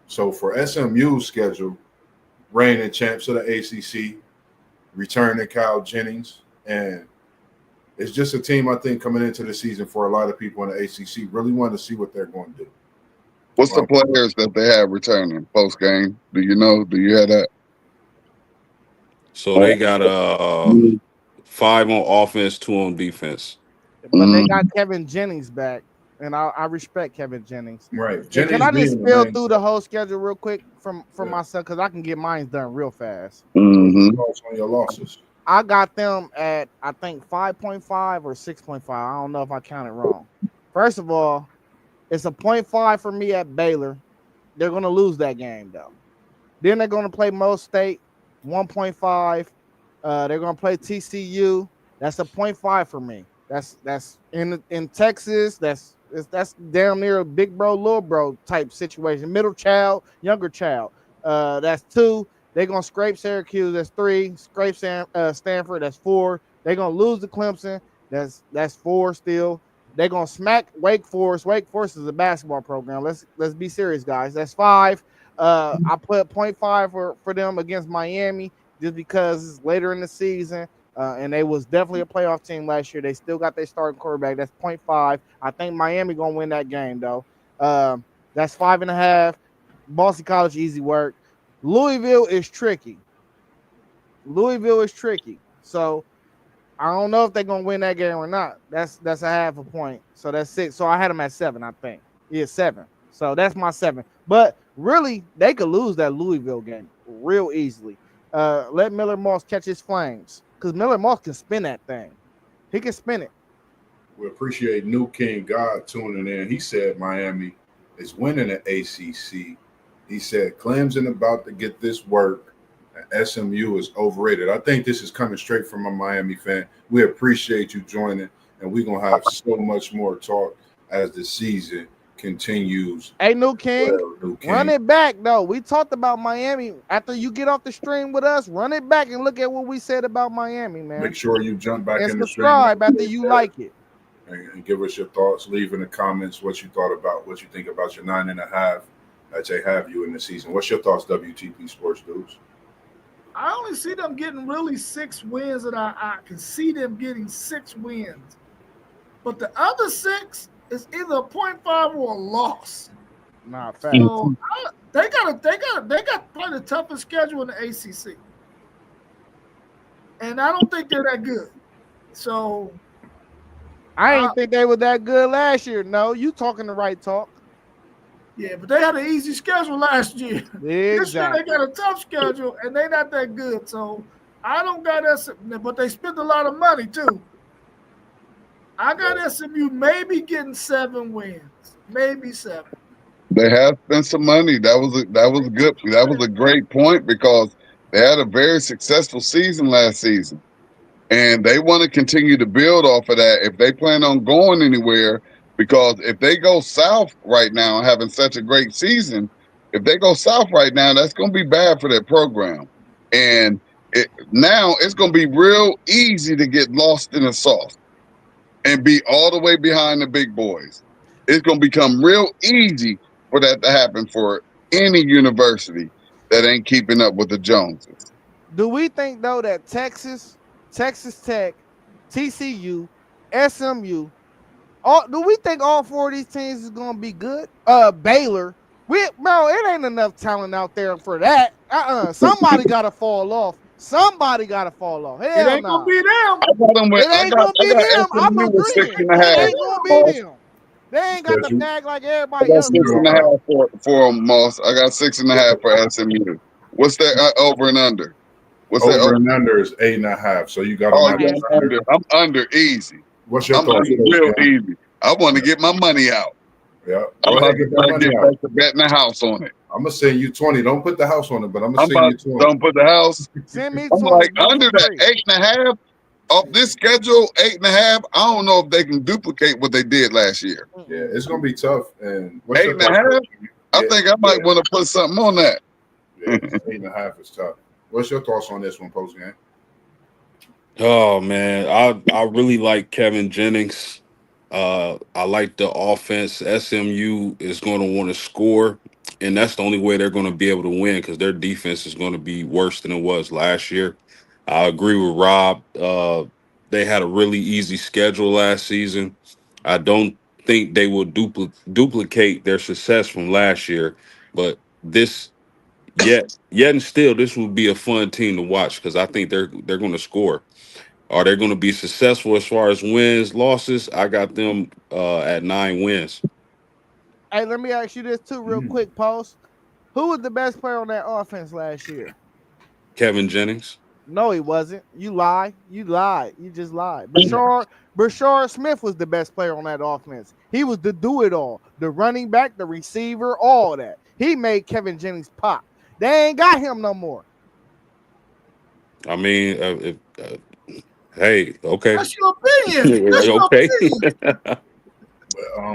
So for SMU's schedule, reigning champs of the ACC, returning Kyle Jennings, and it's just a team I think coming into the season for a lot of people in the ACC really want to see what they're going to do. What's the players that they have returning post game? Do you know? Do you have that? So they got 5 on offense, 2 on defense. But they got Kevin Jennings back, and I respect Kevin Jennings. Right. Jennings, can I just spill through the whole schedule real quick from myself because I can get mine done real fast. On your losses. I got them at I think 5.5 or 6.5. I don't know if I counted wrong. First of all, it's a 0.5 for me at Baylor. They're going to lose that game though. Then they're going to play Mo State 1.5. They're going to play TCU. That's a 0.5 for me. That's in Texas. That's damn near a big bro, little bro type situation. Middle child, younger child. That's 2. They're gonna scrape Syracuse. That's 3. Scrape Stanford. That's 4. They're gonna lose to Clemson. That's 4 still. They're gonna smack Wake Forest. Wake Forest is a basketball program. Let's be serious, guys. That's 5. I put 0.5 for them against Miami just because it's later in the season. And they was definitely a playoff team last year. They still got their starting quarterback. That's 0.5. I think Miami gonna win that game though. That's 5.5. Boston College, easy work. Louisville is tricky. So I don't know if they're gonna win that game or not. That's a half a point. So that's 6. So I had them at 7, I think. Yeah, 7. So that's my 7. But really, they could lose that Louisville game real easily. Let Miller Moss catch his flames. Because Miller Moss can spin that thing. He can spin it. We appreciate New King God tuning in. He said Miami is winning the ACC. He said Clemson about to get this work. And SMU is overrated. I think this is coming straight from a Miami fan. We appreciate you joining, and we're going to have so much more talk as the season continues. Hey, New King, New King, run it back, though. We talked about Miami. After you get off the stream with us, run it back and look at what we said about Miami, man. Make sure you jump back and in the stream. Subscribe after you like it. And give us your thoughts. Leave in the comments what you thought about, what you think about your 9.5 that they have you in the season. What's your thoughts, WTP Sports Dudes? I only see them getting really 6 wins, and I can see them getting 6 wins. But the other 6 is either a 0.5 or a loss. Nah, fact. So they got probably the toughest schedule in the ACC, and I don't think they're that good. So I ain't think they were that good last year. No, you talking the right talk. Yeah, but they had an easy schedule last year. Exactly. This year they got a tough schedule, and they're not that good. So I don't got SMU, but they spent a lot of money too. I got SMU maybe getting 7 wins, maybe 7. They have spent some money. That was a great point because they had a very successful season last season. And they want to continue to build off of that if they plan on going anywhere, because if they go south right now and having such a great season, if they go south right now, that's going to be bad for their program. And now it's going to be real easy to get lost in the sauce and be all the way behind the big boys. It's going to become real easy for that to happen for any university that ain't keeping up with the Joneses. Do we think, though, that Texas Tech, TCU, SMU, do we think all 4 of these teams is going to be good? Baylor, it ain't enough talent out there for that. Somebody got to fall off. Hell It ain't nah. gonna be them. It ain't gonna be them. I'm agreeing. It ain't gonna be them. They ain't got the bag like everybody else. 6.5 for them, Moss. I got 6.5 for SMU. What's that over and under? What's that over and under is 8.5. So you got under. I'm under easy. What's your I'm thoughts? under real easy. I want to get my money out. Yeah, I'm about to get back to betting the house on it. I'm gonna send you 20. Don't put the house on it, but I'm gonna send you 20. Don't put the house. Send me 20. I'm like under that 8.5 off this schedule, 8.5. I don't know if they can duplicate what they did last year. Yeah, it's gonna be tough. And 8.5. I think I might want to put something on that. Yeah, 8.5 is tough. What's your thoughts on this one, post game? Oh man, I really like Kevin Jennings. I like the offense. SMU is going to want to score, and that's the only way they're going to be able to win because their defense is going to be worse than it was last year. I agree with Rob. They had a really easy schedule last season. I don't think they will duplicate their success from last year, but yet and still, this will be a fun team to watch because I think they're going to score. Are they going to be successful as far as wins, losses? I got them at 9 wins. Hey, let me ask you this too, real quick, Post. Who was the best player on that offense last year? Kevin Jennings. No, he wasn't. You lied. You just lied. Brashard Smith was the best player on that offense. He was the do-it-all, the running back, the receiver, all that. He made Kevin Jennings pop. They ain't got him no more. I mean, hey, okay. That's your opinion. Okay.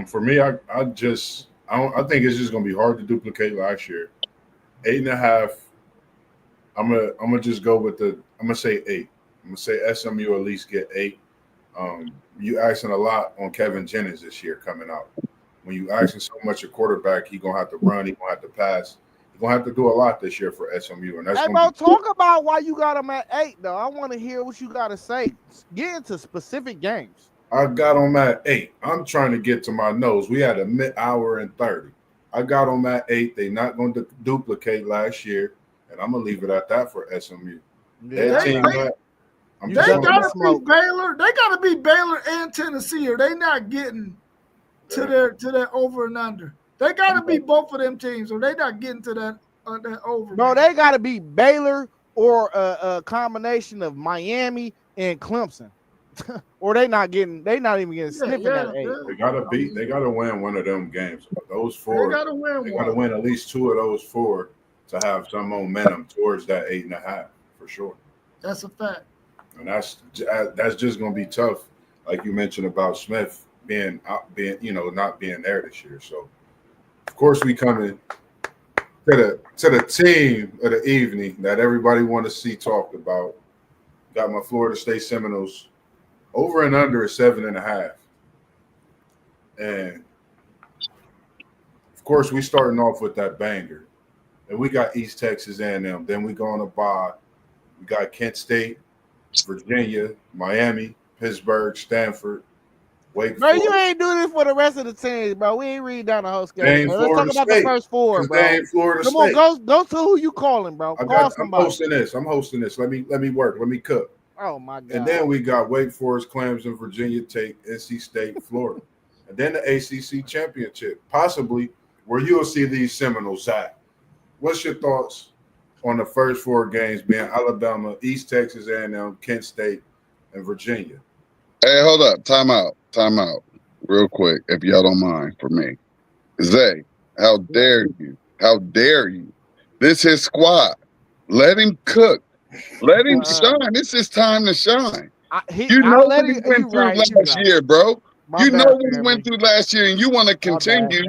For me, I think it's just gonna be hard to duplicate last year. 8.5. I'm gonna just go with I'm gonna say 8. I'm gonna say SMU at least get 8. You asking a lot on Kevin Jennings this year coming out. When you asking so much a quarterback, he gonna have to run, he gonna have to pass. You're gonna have to do a lot this year for SMU, and that's Hey, gonna bro, talk about why you got them at 8, though. I want to hear what you got to say. Get into specific games. I got them at 8. I'm trying to get to my nose. We had a mid-hour and 30. I got them at 8. They're not going to duplicate last year, and I'm gonna leave it at that for SMU. That team, I'm You just They ducking gonna- the gotta smoke. be Baylor. They gotta be Baylor and Tennessee, or they not getting to their over and under. They gotta be both of them teams, or they not getting to that over. Bro, man. they got to be Baylor or a combination of Miami and Clemson. Or they not even getting sniffing at 8. They gotta win one of them games. Those They 4, gotta win they one. gotta win at least 2 of those 4 to have some momentum towards that 8.5 for sure. That's a fact. And that's just gonna be tough, like you mentioned about Smith not being there this year. So of course we coming to the team of the evening that everybody want to see talked about. Got my Florida State Seminoles over and under is 7.5. And of course we starting off with that banger. And we got East Texas A&M. Then we go on a bye. We got Kent State, Virginia, Miami, Pittsburgh, Stanford, Wake Bro, Forest. you ain't doing this for the rest of the teams, bro. We ain't reading down the whole They schedule. ain't Let's talk Florida about State, the first 4, 'cause bro. they ain't Florida Come State. on, go to who you calling, bro. Call I'm somebody. hosting this. Let me work. Let me cook. Oh my god. And then we got Wake Forest, Clemson, Virginia Tech, NC State, Florida. And then the ACC championship, possibly where you'll see these Seminoles at. What's your thoughts on the first 4 games being Alabama, East Texas A&M, Kent State, and Virginia? Hey, hold up. Time out. Real quick, if y'all don't mind, for me. Zay, how dare you? How dare you? This his squad. Let him cook. Let him shine. This is time to shine. You know what he went through last year, bro. You know what he went through last year, and you want to continue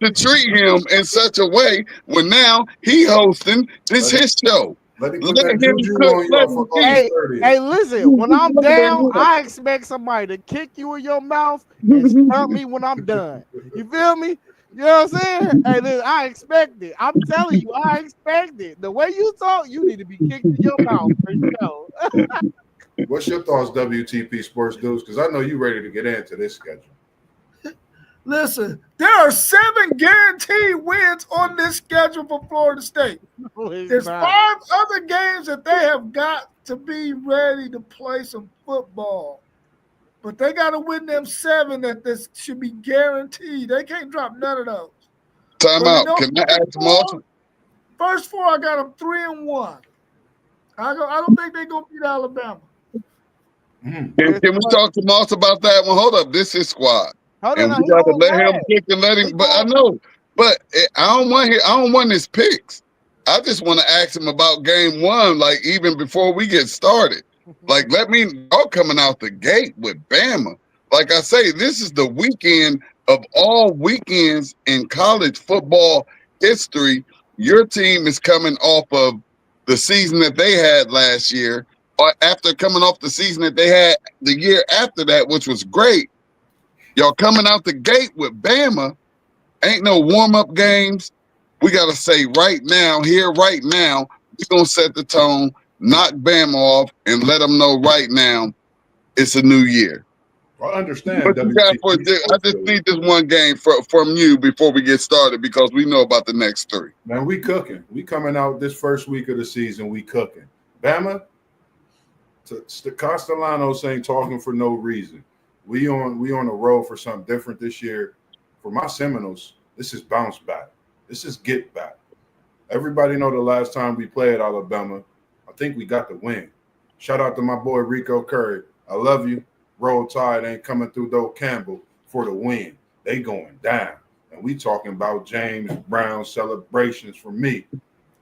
to treat him in such a way when now he hosting this his show. Let me put Let that him juju cook. on you Let off him of eat. August 30th. Hey, listen, when I'm down, I expect somebody to kick you in your mouth and stump me when I'm done. You feel me? You know what I'm saying? Hey, listen, I expect it. I'm telling you, I expect it. The way you talk, you need to be kicked in your mouth for sure. What's your thoughts, WTP Sports Dudes? Because I know you ready to get into this schedule. Listen, there are 7 guaranteed wins on this schedule for Florida State. There's 5 other games that they have got to be ready to play some football. But they got to win them 7 that this should be guaranteed. They can't drop none of those. Time out. Can I ask Marshall? First 4, I got them 3-1. I don't think they're going to beat Alabama. Can we talk to Moss about that one? Hold up. This is squad. And we got to let him pick and let him. But I know. But I don't want his picks. I just want to ask him about game 1, like even before we get started. Like, let me all coming out the gate with Bama. Like I say, this is the weekend of all weekends in college football history. Your team is coming off of the season that they had last year, or after coming off the season that they had the year after that, which was great. Y'all coming out the gate with Bama. Ain't no warm-up games. We got to say right now, we're going to set the tone, knock Bama off, and let them know right now it's a new year. I understand. But I just need this one game from you before we get started because we know about the next 3. Man, we cooking. We coming out this first week of the season. We cooking. Bama, Castellanos ain't talking for no reason. We on the road for something different this year. For my Seminoles, this is bounce back. This is get back. Everybody know the last time we played Alabama, I think we got the win. Shout out to my boy Rico Curry. I love you. Roll Tide ain't coming through Doe Campbell for the win. They going down. And we talking about James Brown celebrations for me,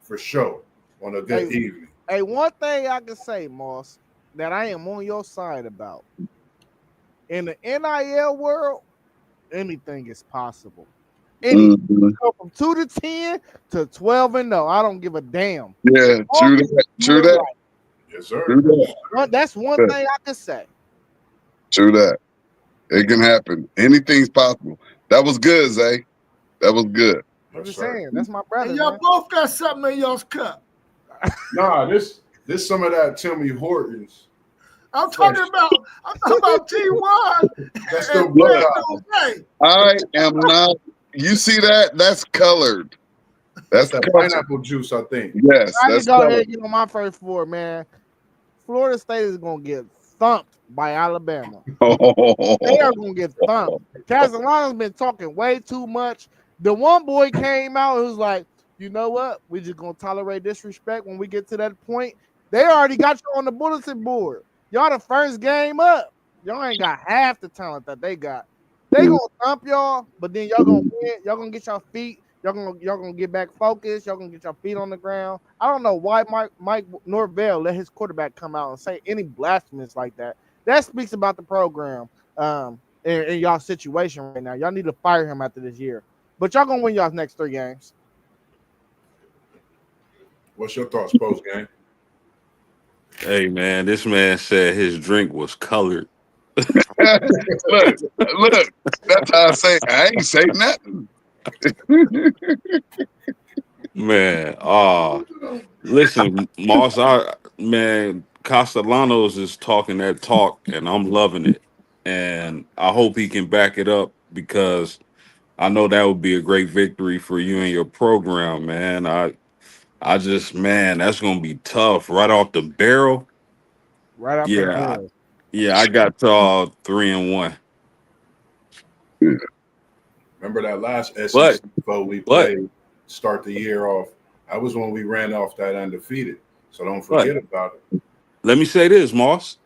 for sure, on a good evening. Hey, one thing I can say, Moss, that I am on your side about. In the NIL world, anything is possible. Anything. Go from 2 to 10 to 12-0. I don't give a damn. Yeah, true that. Right. Yes, sir. True that. That's one thing I can say. True that. It can happen. Anything's possible. That was good, Zay. That was good. I'm just saying, that's my brother. And y'all man. both got something in y'all's cup. Nah, this some of that Timmy Hortons. I'm talking about T1 That's the and Look. Hey. I am not. You see that? That's colored. That's that colored. pineapple juice, I think. Yes, I that's can go ahead colored. and get on my first four, man. Florida State is gonna get thumped by Alabama. They are gonna get thumped. Castellano's been talking way too much. The one boy came out and was like, you know what? We just gonna tolerate disrespect when we get to that point. They already got you on the bulletin board. Y'all the first game up. Y'all ain't got half the talent that they got. They gonna thump y'all, but then y'all gonna win. Y'all gonna get your feet. Y'all gonna get back focused. Y'all gonna get your feet on the ground. I don't know why Mike Norvell let his quarterback come out and say any blasphemous like that. That speaks about the program in y'all situation right now. Y'all need to fire him after this year. But y'all gonna win y'all's next 3 games. What's your thoughts post game? Hey man, this man said his drink was colored. look. That's how I say. I ain't say nothing. Man, listen, Moss, Castellanos is talking that talk, and I'm loving it. And I hope he can back it up because I know that would be a great victory for you and your program, man. I just, man, that's gonna be tough right off the barrel. Right off the Yeah, barrel. I got y'all 3-1. Remember that last SEC But foe we but played start the year off? That was when we ran off that undefeated. So don't but forget about it. let me say this, Moss.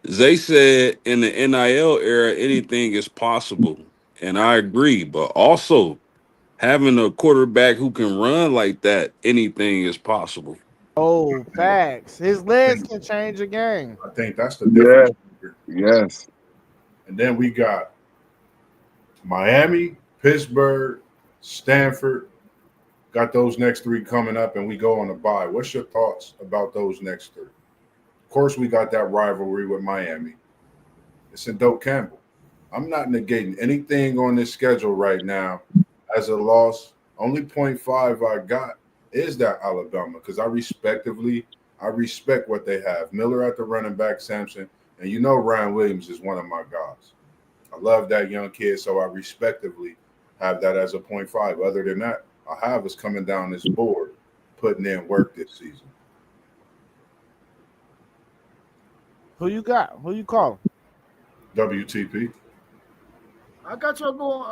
They said in the NIL era, anything is possible. And I agree. But also, having a quarterback who can run like that, anything is possible. Oh, facts. His legs can change a game. I think that's the Yeah. difference. Yes. And then we got Miami, Pittsburgh, Stanford. Got those next 3 coming up, and we go on a bye. What's your thoughts about those next 3? Of course, we got that rivalry with Miami. It's in Doak Campbell. I'm not negating anything on this schedule right now as a loss. Only 0.5 I got is that Alabama because I respect what they have. Miller at the running back, Sampson, and you know Ryan Williams is one of my guys. I love that young kid, so I respectively have that as a 0.5. Other than that, I have us coming down this board, putting in work this season. Who you got? Who you calling? WTP. I got y'all going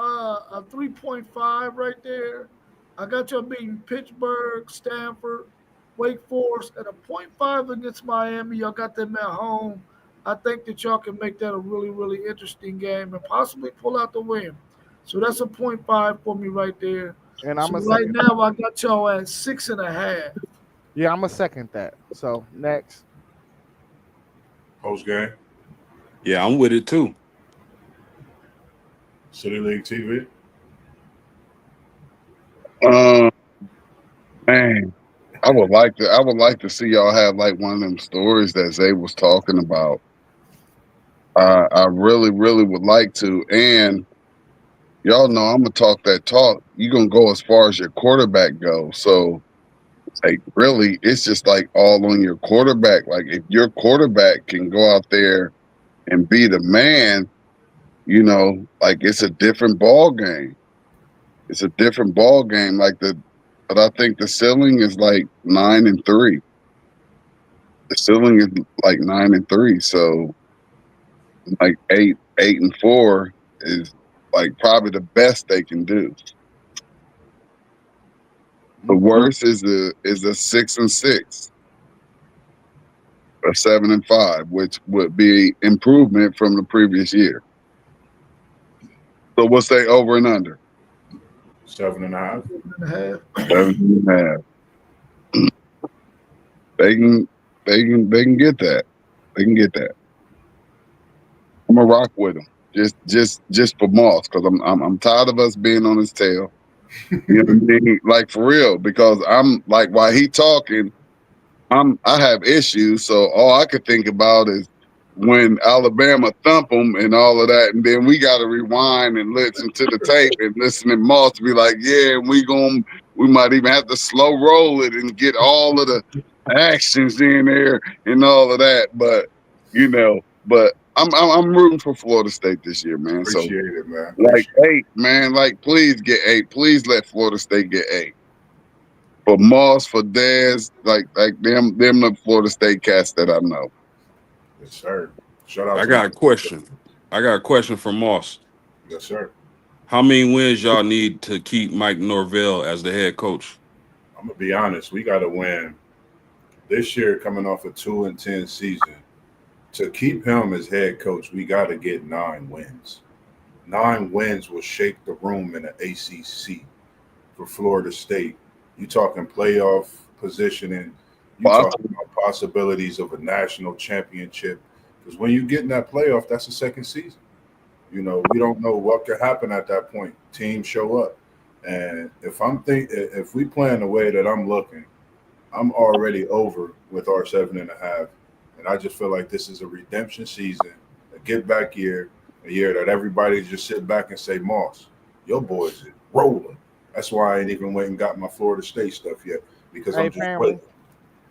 a 3.5 right there. I got y'all beating Pittsburgh, Stanford, Wake Forest, and a 0.5 against Miami. Y'all got them at home. I think that y'all can make that a really, really interesting game and possibly pull out the win. So that's a 0.5 for me right there. And I'm So a right second. now I got y'all at 6.5. Yeah, I'm a second that. So next. Post game. Yeah, I'm with it too. City League TV. Man, I would like to see y'all have like one of them stories that Zay was talking about. I really, really would like to. And y'all know I'm gonna talk that talk. You're gonna go as far as your quarterback goes. So like really, it's just like all on your quarterback. Like if your quarterback can go out there and be the man, like it's a different ball game. It's a different ball game. But I think the ceiling is like 9-3. The ceiling is like 9-3. So like 8-4 is like probably the best they can do. The worst is a 6-6 or 7-5, which would be improvement from the previous year. So we'll say over and under 7.5. 7.5. 7.5. They can get that. They can get that. I'm gonna rock with them just for Moss because I'm tired of us being on his tail. You know what I mean? Like for real, because I'm like while he talking, I have issues. So all I could think about is when Alabama thump them and all of that, and then we got to rewind and listen to the tape and listen to Moss be like, yeah, we might even have to slow roll it and get all of the actions in there and all of that. But I'm rooting for Florida State this year, man. Appreciate it, man. Like Appreciate 8, man. Like, please get 8. Please let Florida State get 8. For Moss, for Dez, like them the Florida State cats that I know. Yes, sir. Shout out. I got a question. I got a question for Moss. Yes, sir. How many wins y'all need to keep Mike Norvell as the head coach? I'm gonna be honest. We got to win this year. Coming off a 2-10 season, to keep him as head coach, we got to get 9 wins. 9 wins will shake the room in the ACC for Florida State. You talking playoff positioning. You talking about possibilities of a national championship. Because when you get in that playoff, that's the second season. You know, we don't know what could happen at that point. Teams show up. And if we playing the way that I'm looking, I'm already over with our 7.5. And I just feel like this is a redemption season, a get back year, a year that everybody just sit back and say, Moss, your boys is rolling. That's why I ain't even went and got my Florida State stuff yet, because I'm just waiting.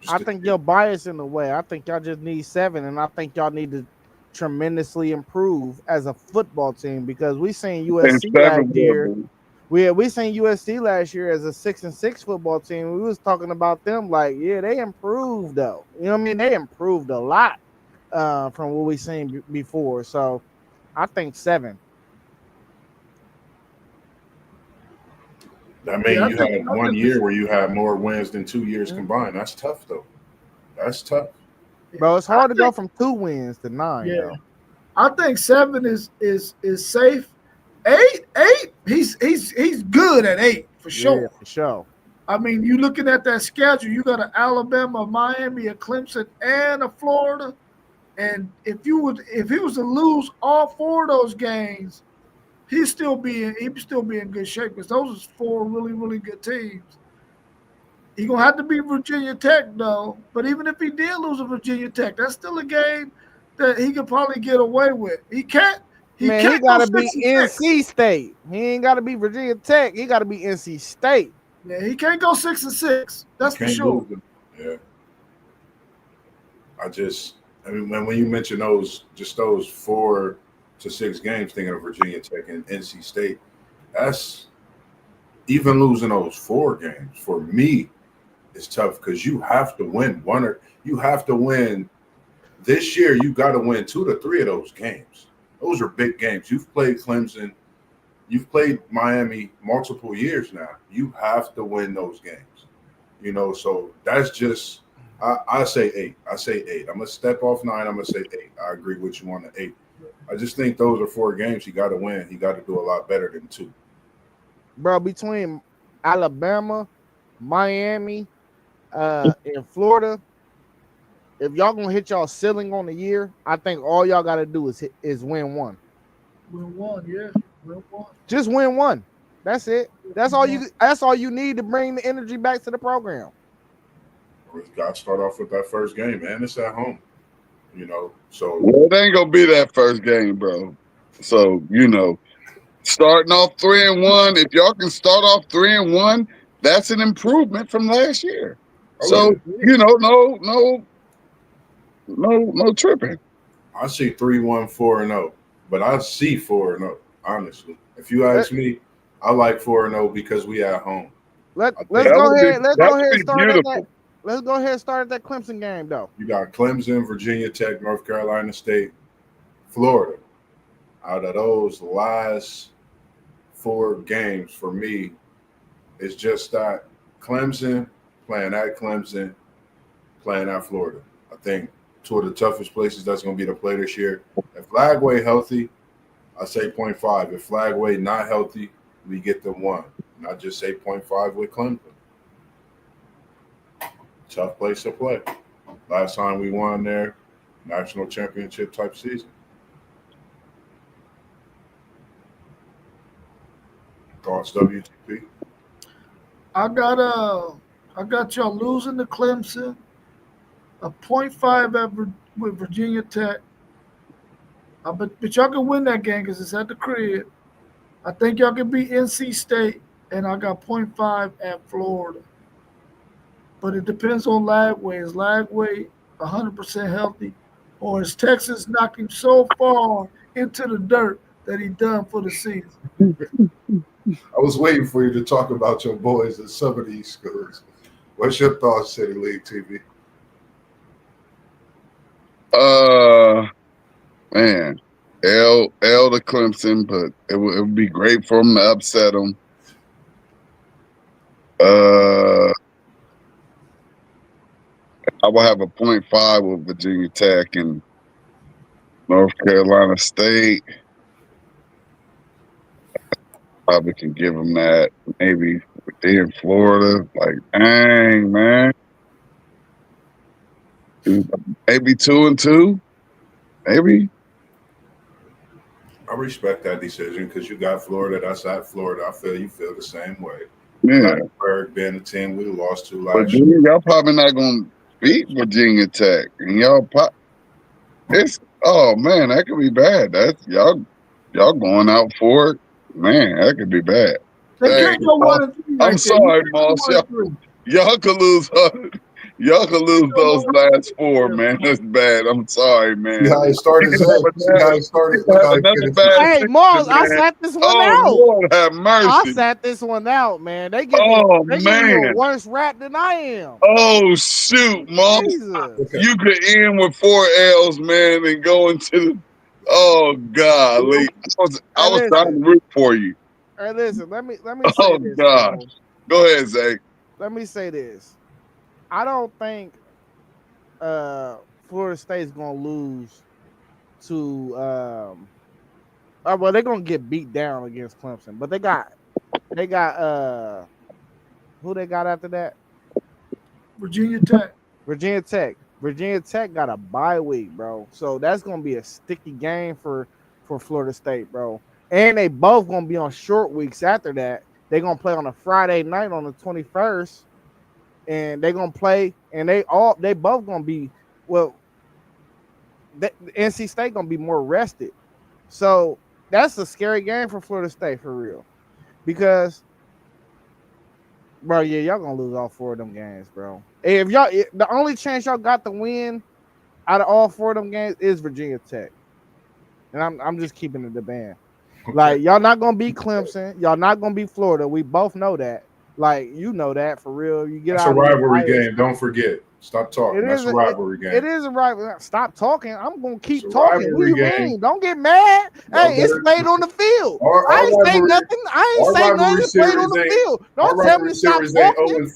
I think you're biased in a way. I think y'all just need 7, and I think y'all need to tremendously improve as a football team, because we seen USC last year. We seen USC last year as a 6-6 football team. We was talking about them like, yeah, they improved though. You know what I mean? They improved a lot from what we seen before. So I think 7. I mean, you had 1 year where you had more wins than 2 years combined. That's tough, though. That's tough, bro. It's hard to go from 2 wins to 9. Yeah, though. I think 7 is safe. 8, he's good at 8 for sure. Yeah, for sure. I mean, you looking at that schedule, you got an Alabama, Miami, a Clemson, and a Florida. And if he was to lose all 4 of those games, he'd still be in good shape, because those are 4 really, really good teams. He's gonna have to beat Virginia Tech though. But even if he did lose to Virginia Tech, that's still a game that he could probably get away with. He can't. He gotta be NC State. He ain't gotta be Virginia Tech. He gotta be NC State. Yeah, he can't go 6-6. That's for sure. Yeah. I mean, when you mention those 4 to 6 games, thinking of Virginia Tech and NC State, that's even losing those 4 games for me is tough, because you have to win you have to win this year. You got to win 2 to 3 of those games. Those are big games. You've played Clemson, you've played Miami multiple years now. You have to win those games. You know, so that's just I say 8. I say 8. I'm gonna step off 9. I'm gonna say 8. I agree with you on the 8. I just think those are 4 games he got to win. He got to do a lot better than 2. Bro, between Alabama, Miami, and Florida, if y'all gonna hit y'all ceiling on the year, I think all y'all got to do is win 1. Win 1, yeah. Win 1. Just win 1. That's it. That's all you need to bring the energy back to the program. We got to start off with that first game, man. It's at home. You know, so it ain't gonna be that first game, bro. So starting off 3-1. If y'all can start off 3-1, that's an improvement from last year. So no tripping. I see 3-1, 4-0, but I see 4-0. Honestly, if you ask me, I like 4-0 because we at home. Let's go ahead and start at that Clemson game, though. You got Clemson, Virginia Tech, North Carolina State, Florida. Out of those last 4 games for me, it's just that Clemson, playing at Clemson, playing at Florida. I think 2 of the toughest places that's going to be to play this year. If Flagway healthy, I say 0.5. If Flagway not healthy, we get the 1. And I just say 0.5 with Clemson. Tough place to play. Last time we won there, national championship type season. Thoughts, WTP? I got y'all losing to Clemson, a 0.5 with Virginia Tech, But y'all can win that game because it's at the crib. I think y'all can beat NC State, and I got .5 at Florida. But it depends on Lagway. Is Lagway 100% healthy, or is Texas knocked him so far into the dirt that he done for the season? I was waiting for you to talk about your boys at some of these schools. What's your thoughts, City League TV? Man, L to Clemson, but it would be great for them to upset them. I will have a .5 with Virginia Tech and North Carolina State. Probably can give them that. Maybe they in Florida. Like, dang, man. Maybe 2-2. Maybe. I respect that decision because you got Florida. That's at Florida. I feel you feel the same way. Yeah. Blacksburg being a team we lost to But last year. y'all probably not going to beat Virginia Tech. And oh, man, that could be bad. That's y'all going out for it. Man, that could be bad. They Dang, can't go 1-3. I'm sorry, Moss. Y'all could lose. Y'all could lose those last 4, man. That's bad. I'm sorry, man. See how it started, Zach? See how it started? Look how it finished. Hey, Moss, I sat this one out. Lord have mercy. I sat this one out, man. They give me a worse rap than I am. Oh, shoot, Moss. You could end with 4 L's, man, and go into the. Oh, golly. I was trying to root for you. Hey, listen, let me say this. God. Bro. Go ahead, Zach. Let me say this. I don't think Florida State's gonna lose to well, they're gonna get beat down against Clemson, but they got who they got after that? Virginia Tech. Virginia Tech got a bye week, bro. So that's gonna be a sticky game for Florida State, bro. And they both gonna be on short weeks after that. They're gonna play on a Friday night on the 21st. And they're gonna play, and they both gonna be NC State gonna be more rested. So that's a scary game for Florida State for real. Because bro, yeah, y'all gonna lose all 4 of them games, bro. If the only chance y'all got to win out of all 4 of them games is Virginia Tech. And I'm just keeping it the band. Okay. Like, y'all not gonna beat Clemson, y'all not gonna beat Florida. We both know that. Like, you know that for real. You get That's out a rivalry game. Don't forget. Stop talking. That's a rivalry game. It is a rivalry. Stop talking. I'm gonna keep talking. What do you mean? Don't get mad. Hey, it's played on the field. I ain't saying nothing. I ain't saying nothing. It's played on the field. Don't tell me to stop talking.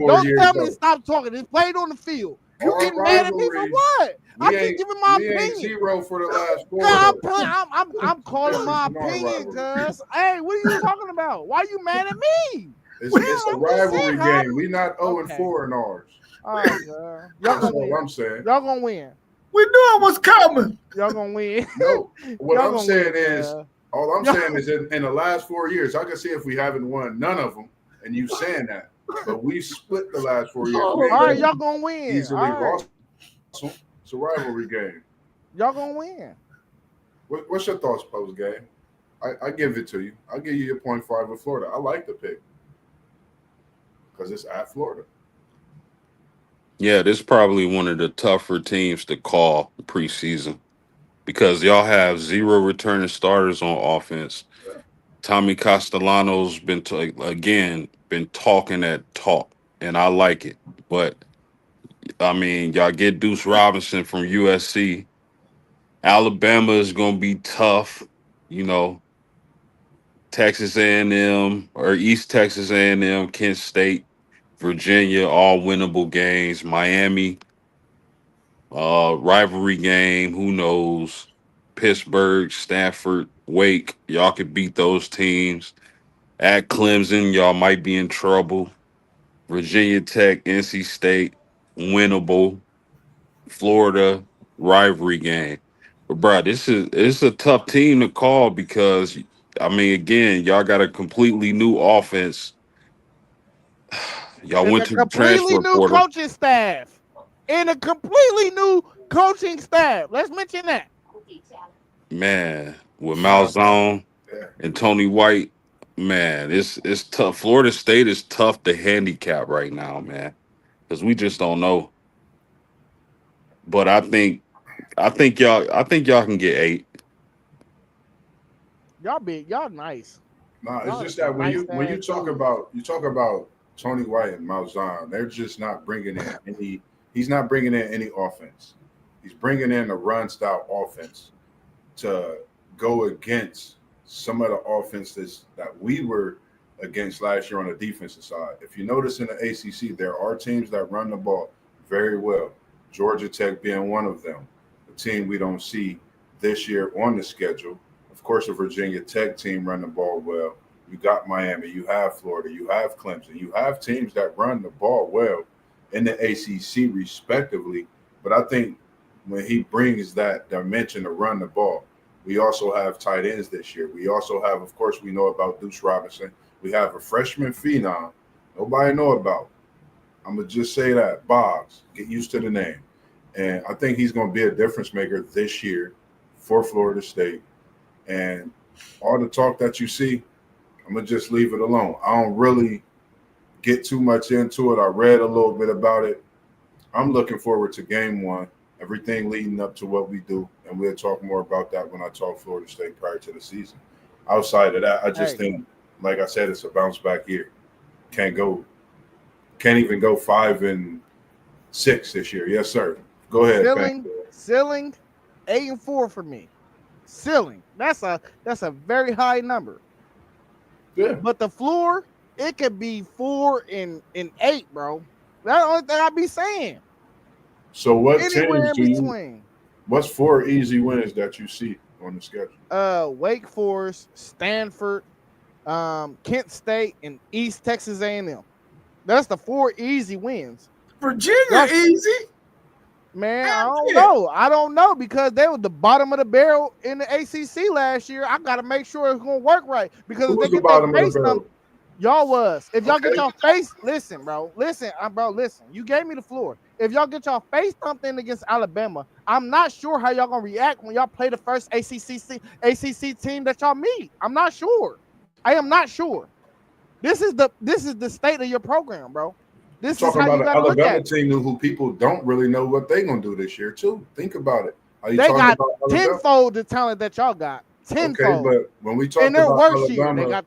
Don't tell me to stop talking. It's played on the field. You get mad at me for what? I'm just giving my opinion. 0 for the last 4. I'm calling my opinion, cuz. Hey, what are you talking about? Why are you mad at me? It's a rivalry game. We not 0-4 in ours. All right, that's all I'm saying. Y'all gonna win. We knew it was coming. Y'all gonna win. No, what I'm saying is, all I'm saying is in the last 4 years, I can see if we haven't won none of them, and you saying that, but we split the last 4 years. All right, y'all gonna win. Easily lost. It's a rivalry game. Y'all gonna win. What's your thoughts post game? I give it to you. I'll give you your .5 with Florida. I like the pick because it's at Florida. Yeah, this is probably one of the tougher teams to call preseason because y'all have 0 returning starters on offense. Tommy Castellano's been talking that talk, and I like it. But I mean, y'all get Deuce Robinson from USC. Alabama is gonna be tough, you know. Texas A&M or East Texas A&M, Kent State, Virginia, all winnable games. Miami, rivalry game. Who knows? Pittsburgh, Stanford, Wake. Y'all could beat those teams. At Clemson, y'all might be in trouble. Virginia Tech, NC State, winnable. Florida, rivalry game. But bro, it's a tough team to call because I mean, again, y'all got a completely new offense. Y'all went to the transfer portal. Coaching staff. And a completely new coaching staff. Let's mention that. Man, with Malzahn and Tony White, man, it's tough. Florida State is tough to handicap right now, man, because we just don't know. But I think y'all can get 8. Y'all nice. No, it's Y'all just some that when you nice-ass talk dudes. about Tony White and Malzahn, they're just not bringing in any. He's not bringing in any offense. He's bringing in a run style offense to go against some of the offenses that we were against last year on the defensive side. If you notice in the ACC, there are teams that run the ball very well. Georgia Tech being one of them, a team we don't see this year on the schedule. Of course, a Virginia Tech team run the ball well. You got Miami, you have Florida, you have Clemson, you have teams that run the ball well in the ACC respectively. But I think when he brings that dimension to run the ball, we also have tight ends this year. We also have, of course, we know about Deuce Robinson. We have a freshman phenom nobody know about. I'm going to just say that. Boggs, get used to the name. And I think he's going to be a difference maker this year for Florida State. And all the talk that you see, I'm going to just leave it alone. I don't really get too much into it. I read a little bit about it. I'm looking forward to game 1, everything leading up to what we do. And we'll talk more about that when I talk Florida State prior to the season. Outside of that, I just think, like I said, it's a bounce back year. Can't even go 5-6 this year. Yes, sir. Go ahead. Ceiling 8-4 for me. Ceiling. That's a very high number. Yeah. But the floor, it could be 4 and 8, bro. That's the only thing I be saying. So what Anywhere teams in between. What's 4 easy wins that you see on the schedule? Wake Forest, Stanford, Kent State, and East Texas A&M. That's the 4 easy wins. Virginia easy. Man, I don't know because they were the bottom of the barrel in the ACC last year. I got to make sure it's going to work right because Who if was they the get their bottom of face the barrel? y'all was. If y'all Okay. get y'all face, listen. You gave me the floor. If y'all get y'all face something against Alabama, I'm not sure how y'all gonna react when y'all play the first ACC team that y'all meet. I'm not sure. I am not sure. This is the state of your program, bro. This is how you gotta look at Alabama it. team who people don't really know what they're gonna do this year too. Think about it. Are you They talking got about Alabama? tenfold the talent that y'all got. Tenfold. Okay, but when we talked In their about worst year, Alabama, they got.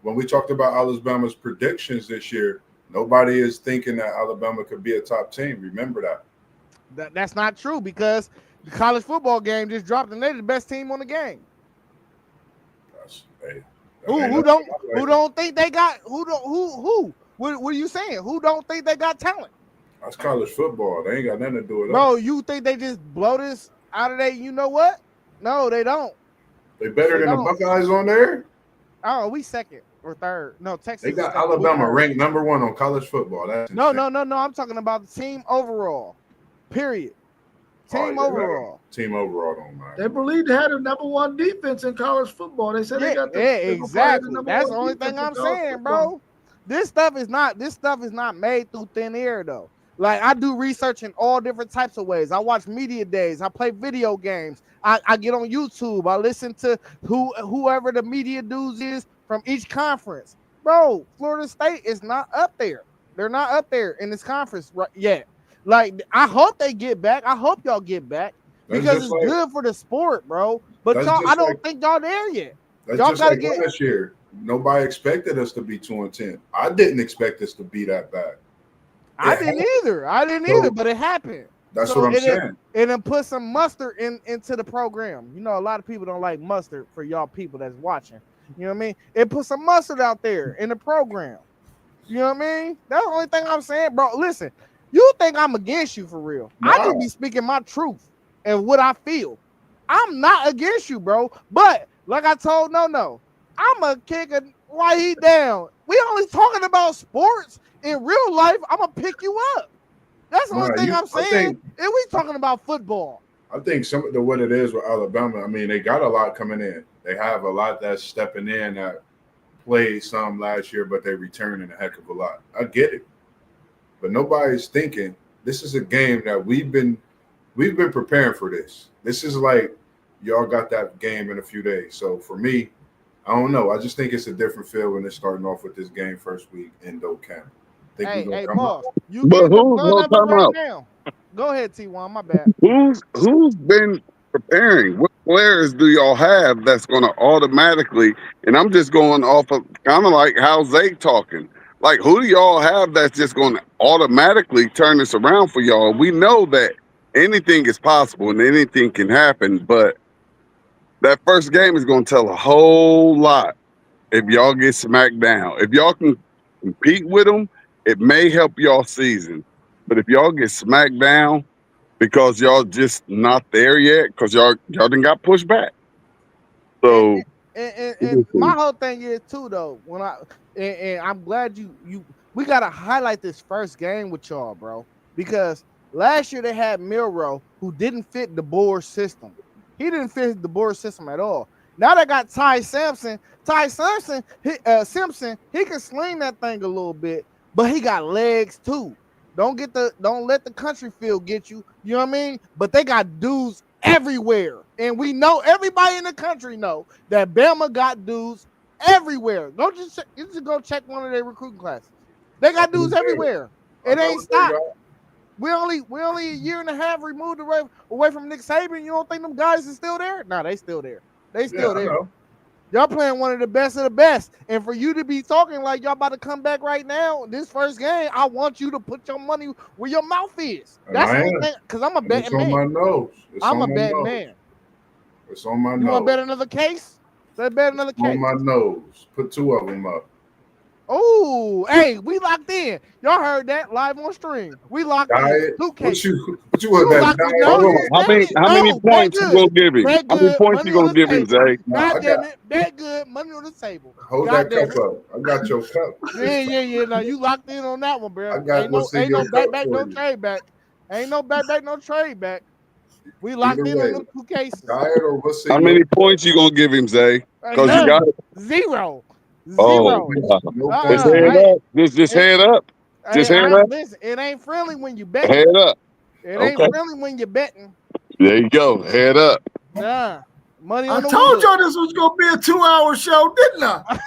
when we talked about Alabama's predictions this year, nobody is thinking that Alabama could be a top team. Remember that. That's not true because the college football game just dropped and they're the best team on the game. Who don't think they got who? What are you saying? Who don't think they got talent? That's college football. They ain't got nothing to do with Bro, us. you think they just blow this out of there? You know what? No, they don't. They better than the Buckeyes on there. Oh, we second or third. No, Texas. They got Alabama ranked number 1 on college football. That's no. insane. I'm talking about the team overall. Period. Team overall. Team overall don't matter. They believe they had a number 1 defense in college football. They said they got exactly. That's the only thing I'm saying, bro. This stuff is not made through thin air though. Like I do research in all different types of ways. I watch media days. I play video games. I get on YouTube. I listen to whoever the media dudes is from each conference. Bro, Florida State is not up there. They're not up there in this conference yet. Like I hope they get back. I hope y'all get back because it's good for the sport, bro. But y'all, I don't think y'all there yet. That's y'all just like last year. Nobody expected us to be 2-10. I didn't expect us to be that bad. I didn't either, but it happened. That's what I'm saying. And then put some mustard into the program. You know, a lot of people don't like mustard for y'all people that's watching. You know what I mean? It put some mustard out there in the program. You know what I mean? That's the only thing I'm saying, bro. Listen, you think I'm against you for real. No. I just be speaking my truth and what I feel. I'm not against you, bro. But like I told No, I'm a kicker while he down. We only talking about sports. In real life, I'm gonna pick you up. That's the only thing I'm saying. And we talking about football. I think some of what it is with Alabama, I mean, they got a lot coming in. They have a lot that's stepping in that played some last year, but they returning a heck of a lot. I get it. But nobody's thinking this is a game that we've been preparing for this. This is like y'all got that game in a few days. So for me, I don't know. I just think it's a different feel when they're starting off with this game first week in Doe Camp. Think we're gonna Hey, come boss, out. you But getting the who's brunt gonna of it time right out? now. Go ahead, T1. My bad. Who's been preparing? What players do y'all have that's gonna automatically? And I'm just going off of kind of like how Zay talking. Like, who do y'all have that's just gonna automatically turn this around for y'all? We know that anything is possible and anything can happen, but that first game is gonna tell a whole lot. If y'all get smacked down, if y'all can compete with them, it may help y'all season. But if y'all get smacked down because y'all just not there yet, because y'all done got pushed back. And, So and my whole thing is too though. When and I'm glad you we gotta highlight this first game with y'all, bro, because last year they had Milrow who didn't fit the board system. He didn't fit the board system at all. Now they got Ty Simpson. Simpson, he can sling that thing a little bit, but he got legs too. Don't let the country field get you. You know what I mean? But they got dudes everywhere, and we know everybody in the country know that Bama got dudes everywhere. You just go check one of their recruiting classes. They got dudes everywhere. It ain't stopped. We only a year and a half removed away from Nick Saban. You don't think them guys are still there? No, they still there. They still there. Y'all playing one of the best of the best. And for you to be talking like y'all about to come back right now, this first game, I want you to put your money where your mouth is. That's the only thing, because I'm a betting man. It's on my nose. I'm a betting man. It's on my nose. You want to bet another case? Let's bet another case. On my nose. Put two of them up. Oh, hey, we locked in. Y'all heard that live on stream. We locked in. 2K. What you want that? How many points you gonna give him? How many points you gonna give him, Zay? God damn it, bet good, money on the table. Hold that cup up. I got your cup. Yeah. Now you locked in on that one, bro. I got ain't no back, no trade back. Ain't no back, no trade back. We locked in on them 2 cases. How many points you gonna give him, Zay? Because you got zero. Oh, just head up. Just head up. Just head up. Listen, it ain't friendly when you bet. Head up. It ain't friendly when you're betting. There you go. Head up. Nah. Money on I told y'all this was gonna be a 2-hour show, didn't I?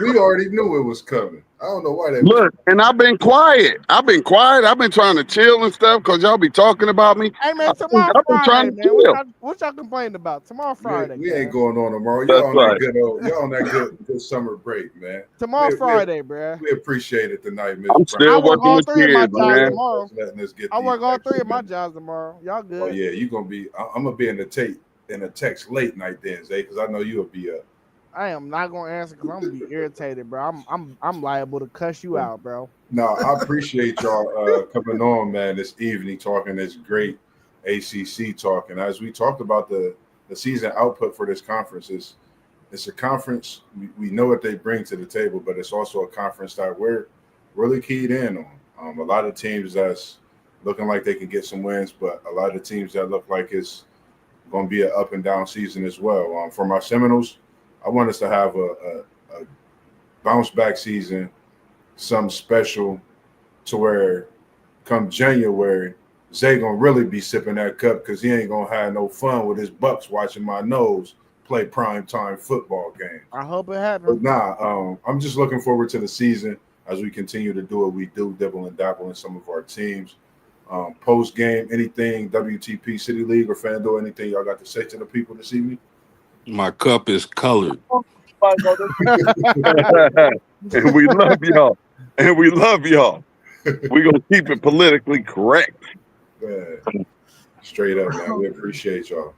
We already knew it was coming. I don't know why they look. And I've been quiet. I've been trying to chill and stuff because y'all be talking about me. Hey man, tomorrow Friday, man. What y'all complaining about? Tomorrow Friday. We ain't going on tomorrow. Y'all on that good summer break, man. Tomorrow Friday, bro. We appreciate it tonight, Mr. I'm still working with kids, man. I work all 3 of my jobs tomorrow. Y'all good? Oh yeah, you gonna be. I'm gonna be in the text late night then, Zay, because I know you'll be up. I am not gonna answer because I'm gonna be irritated, bro. I'm liable to cuss you out, bro. No, I appreciate y'all coming on, man, this evening talking this great ACC talk. And as we talked about the season output for this conference, it's a conference we know what they bring to the table, but it's also a conference that we're really keyed in on. A lot of teams that's looking like they can get some wins, but a lot of teams that look like it's going to be an up and down season as well. For my Seminoles, I want us to have a bounce back season, something special to where come January, Zay gonna really be sipping that cup because he ain't gonna have no fun with his Bucks watching my nose play prime time football games. I hope it happens. But I'm just looking forward to the season as we continue to do what we do, dibble and dabble in some of our teams. Post game, anything, WTP, City League, or FanDuel, anything y'all got to say to the people this evening? My cup is colored. And we love y'all. We're going to keep it politically correct. Man, straight up, man. We appreciate y'all.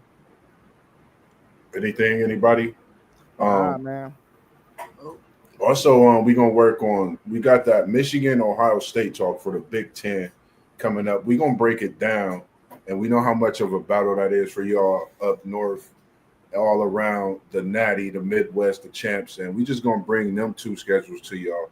Anybody? Man. Also, we're going to work on, we got that Michigan-Ohio State talk for the Big Ten coming up. We're going to break it down, and we know how much of a battle that is for y'all up north, all around the Natty, the Midwest, the champs, and we just going to bring them 2 schedules to y'all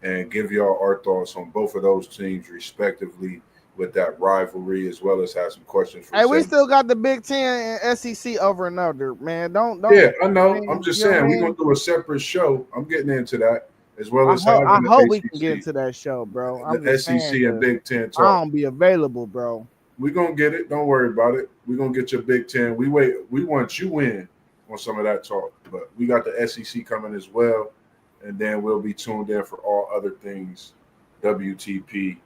and give y'all our thoughts on both of those teams respectively with that rivalry, as well as have some questions for we still got the Big Ten and SEC over and under, man. Don't Yeah, I know. I'm just saying we're going to do a separate show. I'm getting into that. As well as I hope we can get into that show, bro. The SEC and Big Ten talk. I don't be available, bro. We're gonna get it. Don't worry about it. We're gonna get your Big Ten. We want you in on some of that talk. But we got the SEC coming as well. And then we'll be tuned in for all other things. WTP,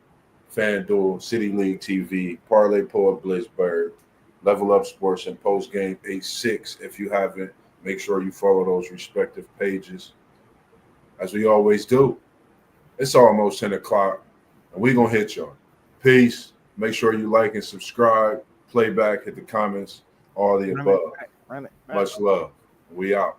FanDuel, City League TV, Parlay Poet Blitzberg, Level Up Sports, and Post Game 8-6. If you haven't, make sure you follow those respective pages. As we always do, it's almost 10 o'clock, and we're going to hit y'all. Peace. Make sure you like and subscribe. Play back, hit the comments, all the above. Run it back. Much love. We out.